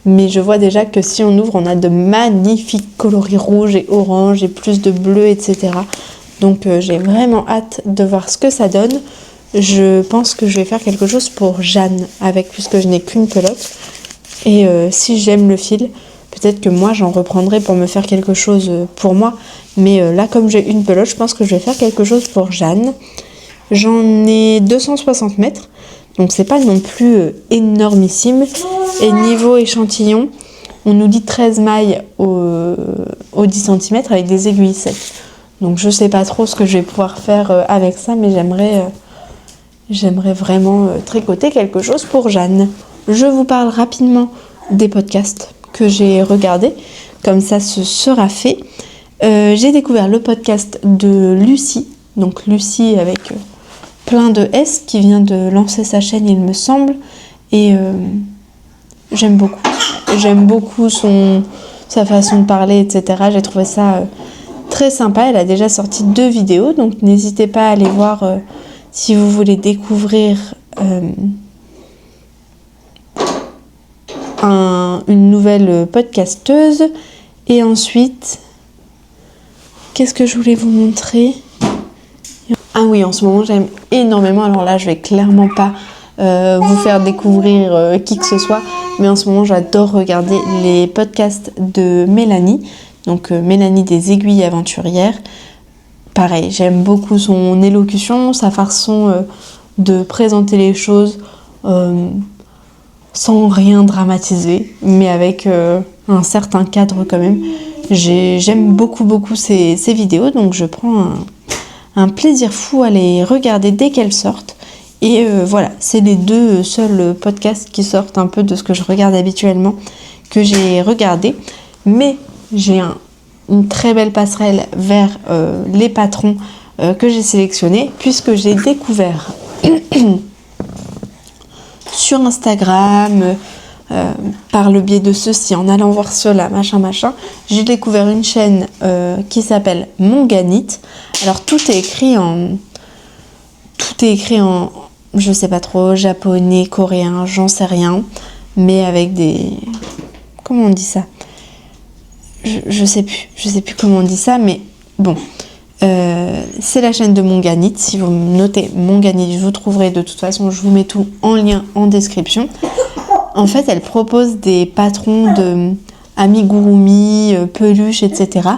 Mais je vois déjà que si on ouvre, on a de magnifiques coloris rouges et orange et plus de bleu, etc. Donc j'ai vraiment hâte de voir ce que ça donne. Je pense que je vais faire quelque chose pour Jeanne avec, puisque je n'ai qu'une pelote. Et si j'aime le fil, peut-être que moi j'en reprendrai pour me faire quelque chose pour moi. Mais là, comme j'ai une pelote, je pense que je vais faire quelque chose pour Jeanne. J'en ai 260 mètres. Donc c'est pas non plus énormissime. Et niveau échantillon, on nous dit 13 mailles au 10 cm avec des aiguilles secs. Donc je sais pas trop ce que je vais pouvoir faire avec ça, mais j'aimerais vraiment tricoter quelque chose pour Jeanne. Je vous parle rapidement des podcasts que j'ai regardés, comme ça ce sera fait. J'ai découvert le podcast de Lucie, donc Lucie avec plein de S, qui vient de lancer sa chaîne il me semble, et j'aime beaucoup sa façon de parler, etc. J'ai trouvé ça très sympa. Elle a déjà sorti 2 vidéos, donc n'hésitez pas à aller voir si vous voulez découvrir une nouvelle podcasteuse. Et ensuite, qu'est-ce que je voulais vous montrer ? Ah oui, en ce moment j'aime énormément, alors là je vais clairement pas vous faire découvrir qui que ce soit, mais en ce moment j'adore regarder les podcasts de Mélanie, donc Mélanie des Aiguilles Aventurières. Pareil, j'aime beaucoup son élocution, sa façon de présenter les choses sans rien dramatiser, mais avec un certain cadre quand même. J'aime beaucoup ses vidéos, donc je prends un plaisir fou à les regarder dès qu'elles sortent. Et voilà, c'est les 2 seuls podcasts qui sortent un peu de ce que je regarde habituellement que j'ai regardé. Mais j'ai une très belle passerelle vers les patrons que j'ai sélectionnés, puisque j'ai découvert sur Instagram, par le biais de ceci, en allant voir cela, machin, j'ai découvert une chaîne qui s'appelle Monganite. Alors tout est écrit en, je sais pas trop, japonais, coréen, j'en sais rien, mais avec des, comment on dit ça? Je sais plus comment on dit ça, mais bon. C'est la chaîne de Monganite. Si vous notez Monganite, vous trouverez, de toute façon, je vous mets tout en lien en description. En fait, elle propose des patrons de amigurumi, peluches, etc.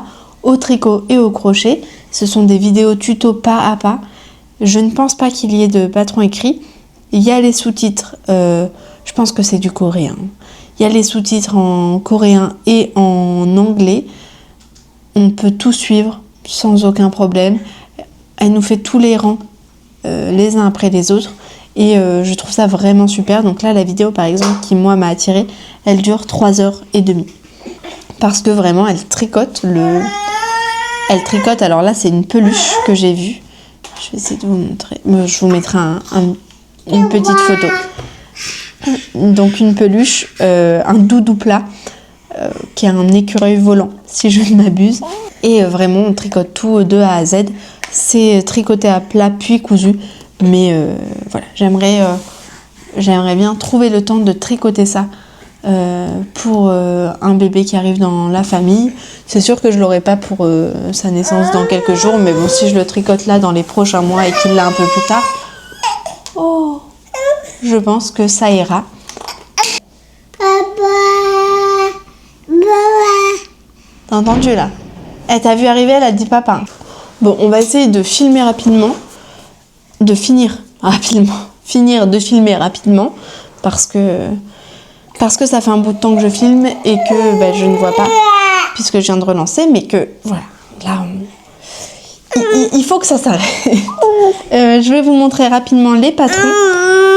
au tricot et au crochet. Ce sont des vidéos tuto pas à pas. Je ne pense pas qu'il y ait de patron écrit. Il y a les sous-titres, je pense que c'est du coréen. Il y a les sous-titres en coréen et en anglais. On peut tout suivre sans aucun problème. Elle nous fait tous les rangs les uns après les autres et je trouve ça vraiment super. Donc là, la vidéo par exemple qui moi m'a attirée, elle dure 3h30 parce que vraiment elle tricote alors là c'est une peluche que j'ai vue. Je vais essayer de vous montrer, je vous mettrai une petite photo. Donc une peluche, un doudou plat qui a un écureuil volant si je ne m'abuse. Et vraiment, on tricote tout de A à Z. C'est tricoté à plat puis cousu. Mais voilà, j'aimerais bien trouver le temps de tricoter ça pour un bébé qui arrive dans la famille. C'est sûr que je l'aurai pas pour sa naissance dans quelques jours. Mais bon, si je le tricote là dans les prochains mois et qu'il l'a un peu plus tard, je pense que ça ira. T'as entendu là? Elle t'a vu arriver, elle a dit papa. Bon, on va essayer de filmer rapidement. Finir de filmer rapidement. Parce que ça fait un bout de temps que je filme et que je ne vois pas. Puisque je viens de relancer, mais que voilà. Là, il faut que ça s'arrête. Je vais vous montrer rapidement les patrons.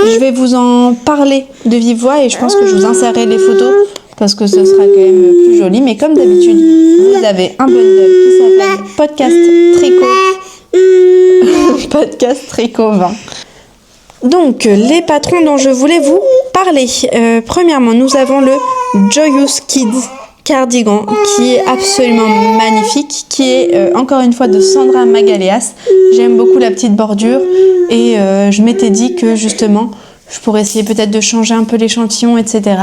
Je vais vous en parler de vive voix et je pense que je vous insérerai les photos. Parce que ce sera quand même plus joli. Mais comme d'habitude, vous avez un bundle qui s'appelle Podcast Tricot 20. Donc, les patrons dont je voulais vous parler. Premièrement, nous avons le Joyous Kids cardigan qui est absolument magnifique, qui est encore une fois de Sandra Magalhães. J'aime beaucoup la petite bordure et je m'étais dit que justement je pourrais essayer peut-être de changer un peu l'échantillon, etc.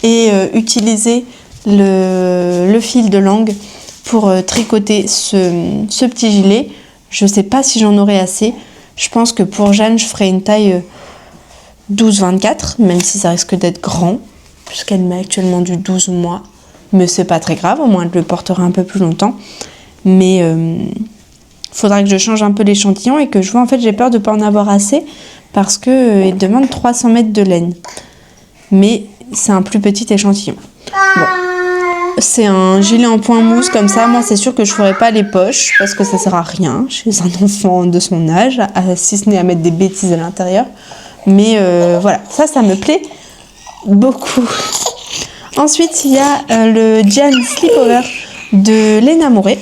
et utiliser le fil de langue pour tricoter ce petit gilet. Je sais pas si j'en aurai assez. Je pense que pour Jeanne, je ferai une taille 12-24, même si ça risque d'être grand, puisqu'elle met actuellement du 12 mois. Mais c'est pas très grave, au moins elle le portera un peu plus longtemps. Mais faudra que je change un peu l'échantillon et que je vois, en fait, j'ai peur de pas en avoir assez parce qu'il demande 300 mètres de laine. Mais c'est un plus petit échantillon. Bon. C'est un gilet en point mousse comme ça. Moi, c'est sûr que je ferai pas les poches parce que ça sert à rien chez un enfant de son âge, si ce n'est à mettre des bêtises à l'intérieur. Mais voilà, ça me plaît beaucoup. Ensuite, il y a le Jan Slipover de Léna Mouret,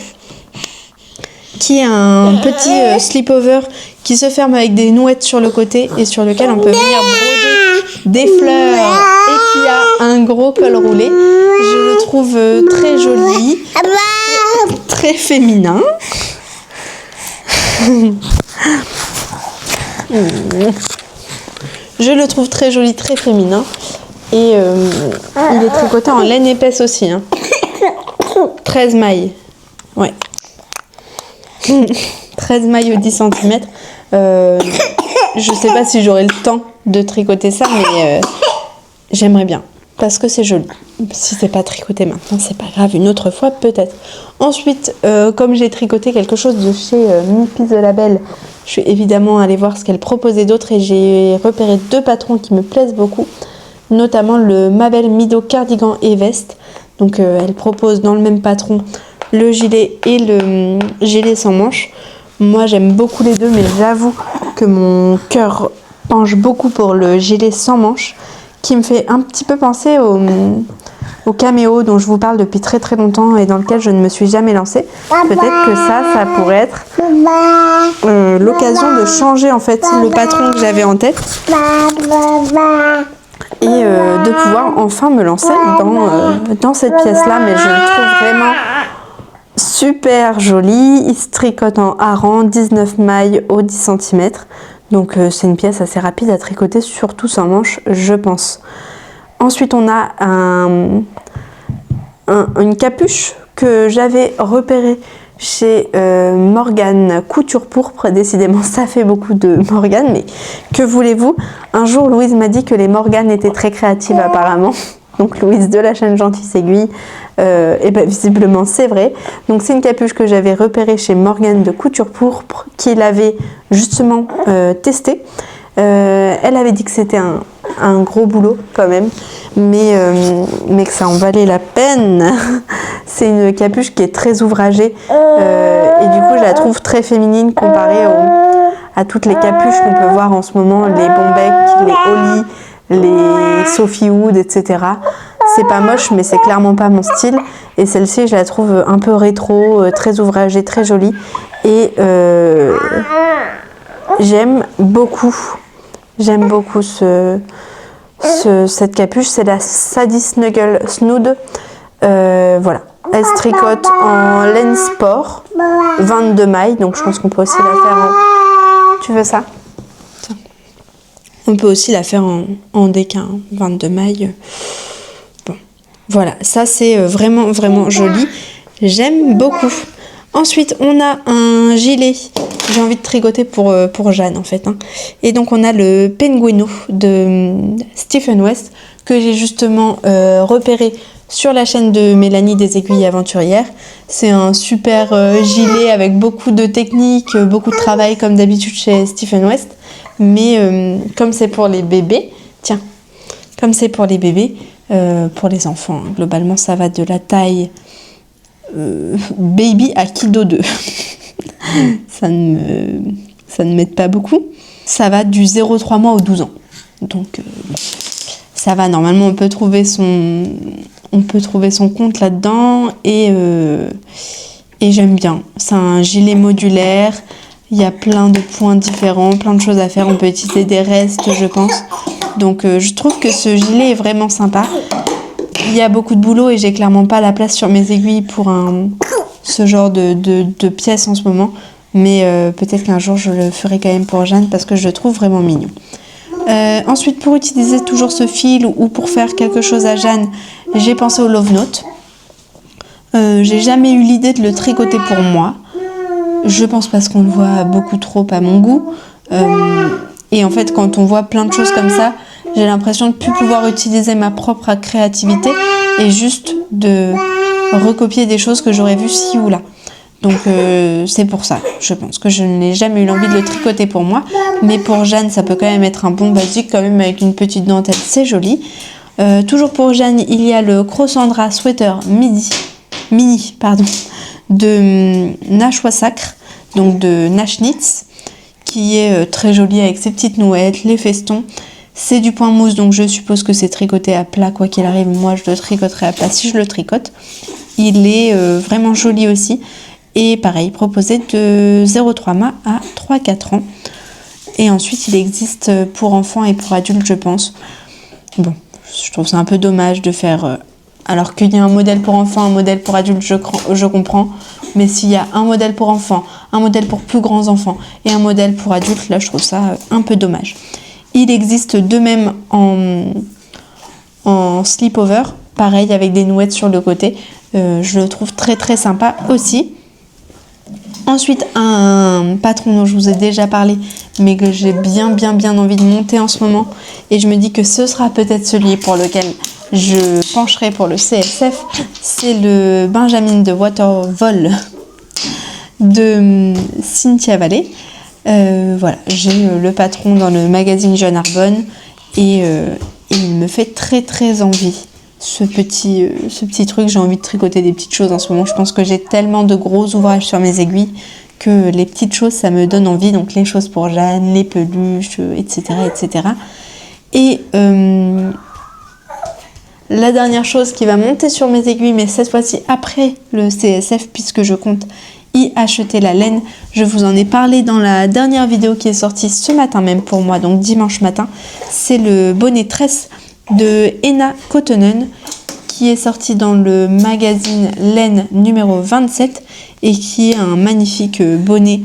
qui est un petit slipover qui se ferme avec des nouettes sur le côté et sur lequel on peut venir broder des fleurs et qui a un gros col roulé. Je le trouve très joli, très féminin. Je le trouve très joli, très féminin. Et il est tricoté en laine épaisse aussi. 13 mailles. Ouais. 13 mailles au 10 cm. Je sais pas si j'aurai le temps de tricoter ça, mais j'aimerais bien. Parce que c'est joli. Si c'est pas tricoté maintenant, c'est pas grave. Une autre fois, peut-être. Ensuite, comme j'ai tricoté quelque chose de chez Mipi The Label, je suis évidemment allée voir ce qu'elle proposait d'autre et j'ai repéré 2 patrons qui me plaisent beaucoup. Notamment le Mabel Mido cardigan et veste. Donc elle propose dans le même patron le gilet et le gilet sans manches. Moi j'aime beaucoup les deux, mais j'avoue que mon cœur penche beaucoup pour le gilet sans manches, qui me fait un petit peu penser au caméo dont je vous parle depuis très très longtemps et dans lequel je ne me suis jamais lancée. Peut-être que ça pourrait être l'occasion de changer en fait le patron que j'avais en tête. et de pouvoir enfin me lancer dans cette pièce-là. Mais je le trouve vraiment super joli. Il se tricote en hareng, 19 mailles au 10 cm. Donc c'est une pièce assez rapide à tricoter, surtout sans manche, je pense. Ensuite, on a une capuche que j'avais repérée chez Morgane Couture Pourpre. Décidément, ça fait beaucoup de Morgane, mais que voulez-vous? Un jour, Louise m'a dit que les Morgane étaient très créatives apparemment. Donc Louise de la chaîne Gentille Aiguille, et bien visiblement c'est vrai. Donc c'est une capuche que j'avais repérée chez Morgane de Couture Pourpre, qui l'avait justement testée. Elle avait dit que c'était un gros boulot quand même, mais que ça en valait la peine. C'est une capuche qui est très ouvragée et du coup je la trouve très féminine comparée à toutes les capuches qu'on peut voir en ce moment, les Bombec, les Holly, les Sophie Wood, etc. C'est pas moche, mais c'est clairement pas mon style. Et celle-ci, je la trouve un peu rétro, très ouvragée, très jolie. Et j'aime beaucoup cette capuche. C'est la Sadie Snuggle Snood. Voilà. Elle se tricote en laine sport, 22 mailles. Donc je pense qu'on peut aussi la faire en... Tu veux ça? Tiens. On peut aussi la faire en déquin, 22 mailles. Bon, voilà, ça c'est vraiment joli. J'aime beaucoup. Ensuite, on a un gilet. J'ai envie de tricoter pour Jeanne en fait. Et donc on a le Penguino de Stephen West que j'ai justement repéré sur la chaîne de Mélanie des Aiguilles Aventurières. C'est un super gilet avec beaucoup de techniques, beaucoup de travail comme d'habitude chez Stephen West. Mais comme c'est pour les bébés, tiens, comme c'est pour les bébés, pour les enfants, globalement ça va de la taille baby à Kido 2. ça ne m'aide pas beaucoup. Ça va du 0,3 mois au 12 ans. Donc ça va, normalement on peut trouver son compte là-dedans et j'aime bien. C'est un gilet modulaire. Il y a plein de points différents, plein de choses à faire. On peut utiliser des restes, je pense. Donc je trouve que ce gilet est vraiment sympa. Il y a beaucoup de boulot et j'ai clairement pas la place sur mes aiguilles pour ce genre de pièces en ce moment. Mais peut-être qu'un jour je le ferai quand même pour Jeanne parce que je le trouve vraiment mignon. Ensuite, pour utiliser toujours ce fil ou pour faire quelque chose à Jeanne, j'ai pensé au Love Note. J'ai jamais eu l'idée de le tricoter pour moi. Je pense parce qu'on le voit beaucoup trop à mon goût. Et en fait, quand on voit plein de choses comme ça, j'ai l'impression de ne plus pouvoir utiliser ma propre créativité et juste de recopier des choses que j'aurais vues ci ou là. Donc c'est pour ça, je pense que je n'ai jamais eu l'envie de le tricoter pour moi. Mais pour Jeanne, ça peut quand même être un bon basique, quand même avec une petite dentelle, c'est joli. Toujours pour Jeanne, il y a le Crossandra Sweater Mini de Nashwa Sacre, donc de Nash Knits, qui est très joli avec ses petites nouettes, les festons. C'est du point mousse, donc je suppose que c'est tricoté à plat, quoi qu'il arrive. Moi, je le tricoterai à plat si je le tricote. Il est vraiment joli aussi. Et pareil, proposé de 0,3 mois à 3-4 ans. Et ensuite, il existe pour enfants et pour adultes, je pense. Bon, je trouve ça un peu dommage de faire... alors qu'il y a un modèle pour enfants, un modèle pour adultes, je comprends. Mais s'il y a un modèle pour enfants, un modèle pour plus grands enfants et un modèle pour adultes, là, je trouve ça un peu dommage. Il existe de même en slip-over, pareil avec des nouettes sur le côté. Je le trouve très très sympa aussi. Ensuite, un patron dont je vous ai déjà parlé, mais que j'ai bien envie de monter en ce moment. Et je me dis que ce sera peut-être celui pour lequel je pencherai pour le CSF. C'est le Benjamin de Watervol de Cynthia Vallée. Voilà, j'ai le patron dans le magazine Jeune Arbonne et il me fait très très envie. Ce petit truc, j'ai envie de tricoter des petites choses en ce moment. Je pense que j'ai tellement de gros ouvrages sur mes aiguilles que les petites choses, ça me donne envie. Donc les choses pour Jeanne, les peluches, etc. etc. Et la dernière chose qui va monter sur mes aiguilles, mais cette fois-ci après le CSF, puisque je compte y acheter la laine. Je vous en ai parlé dans la dernière vidéo qui est sortie ce matin même pour moi, donc dimanche matin. C'est le bonnet tresse de Henna Cottonen qui est sorti dans le magazine Laine numéro 27 et qui est un magnifique bonnet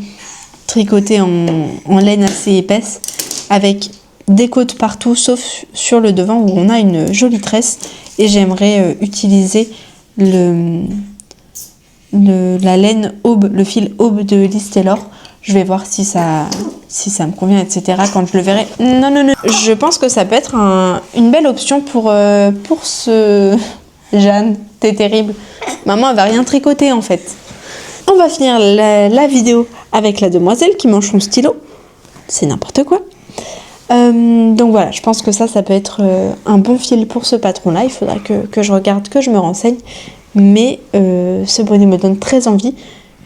tricoté en laine assez épaisse avec des côtes partout sauf sur le devant où on a une jolie tresse, et j'aimerais utiliser la laine aube, le fil aube de Liz Taylor. Je vais voir si ça me convient, etc. quand je le verrai. Non. Je pense que ça peut être une belle option pour ce... Jeanne, t'es terrible. Maman, elle va rien tricoter en fait. On va finir la vidéo avec la demoiselle qui mange son stylo. C'est n'importe quoi. Donc voilà, je pense que ça peut être un bon fil pour ce patron-là. Il faudra que je regarde, que je me renseigne. Mais ce bonnet me donne très envie.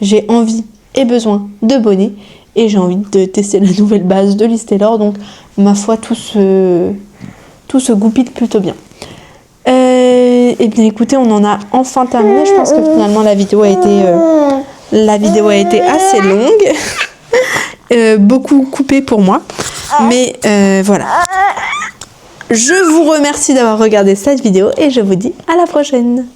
J'ai envie et besoin de bonnet. Et j'ai envie de tester la nouvelle base de Liz Taylor. Donc ma foi, tout se goupille plutôt bien. Et bien écoutez, on en a enfin terminé. Je pense que finalement la vidéo a été assez longue. Beaucoup coupée pour moi. Mais voilà. Je vous remercie d'avoir regardé cette vidéo et je vous dis à la prochaine.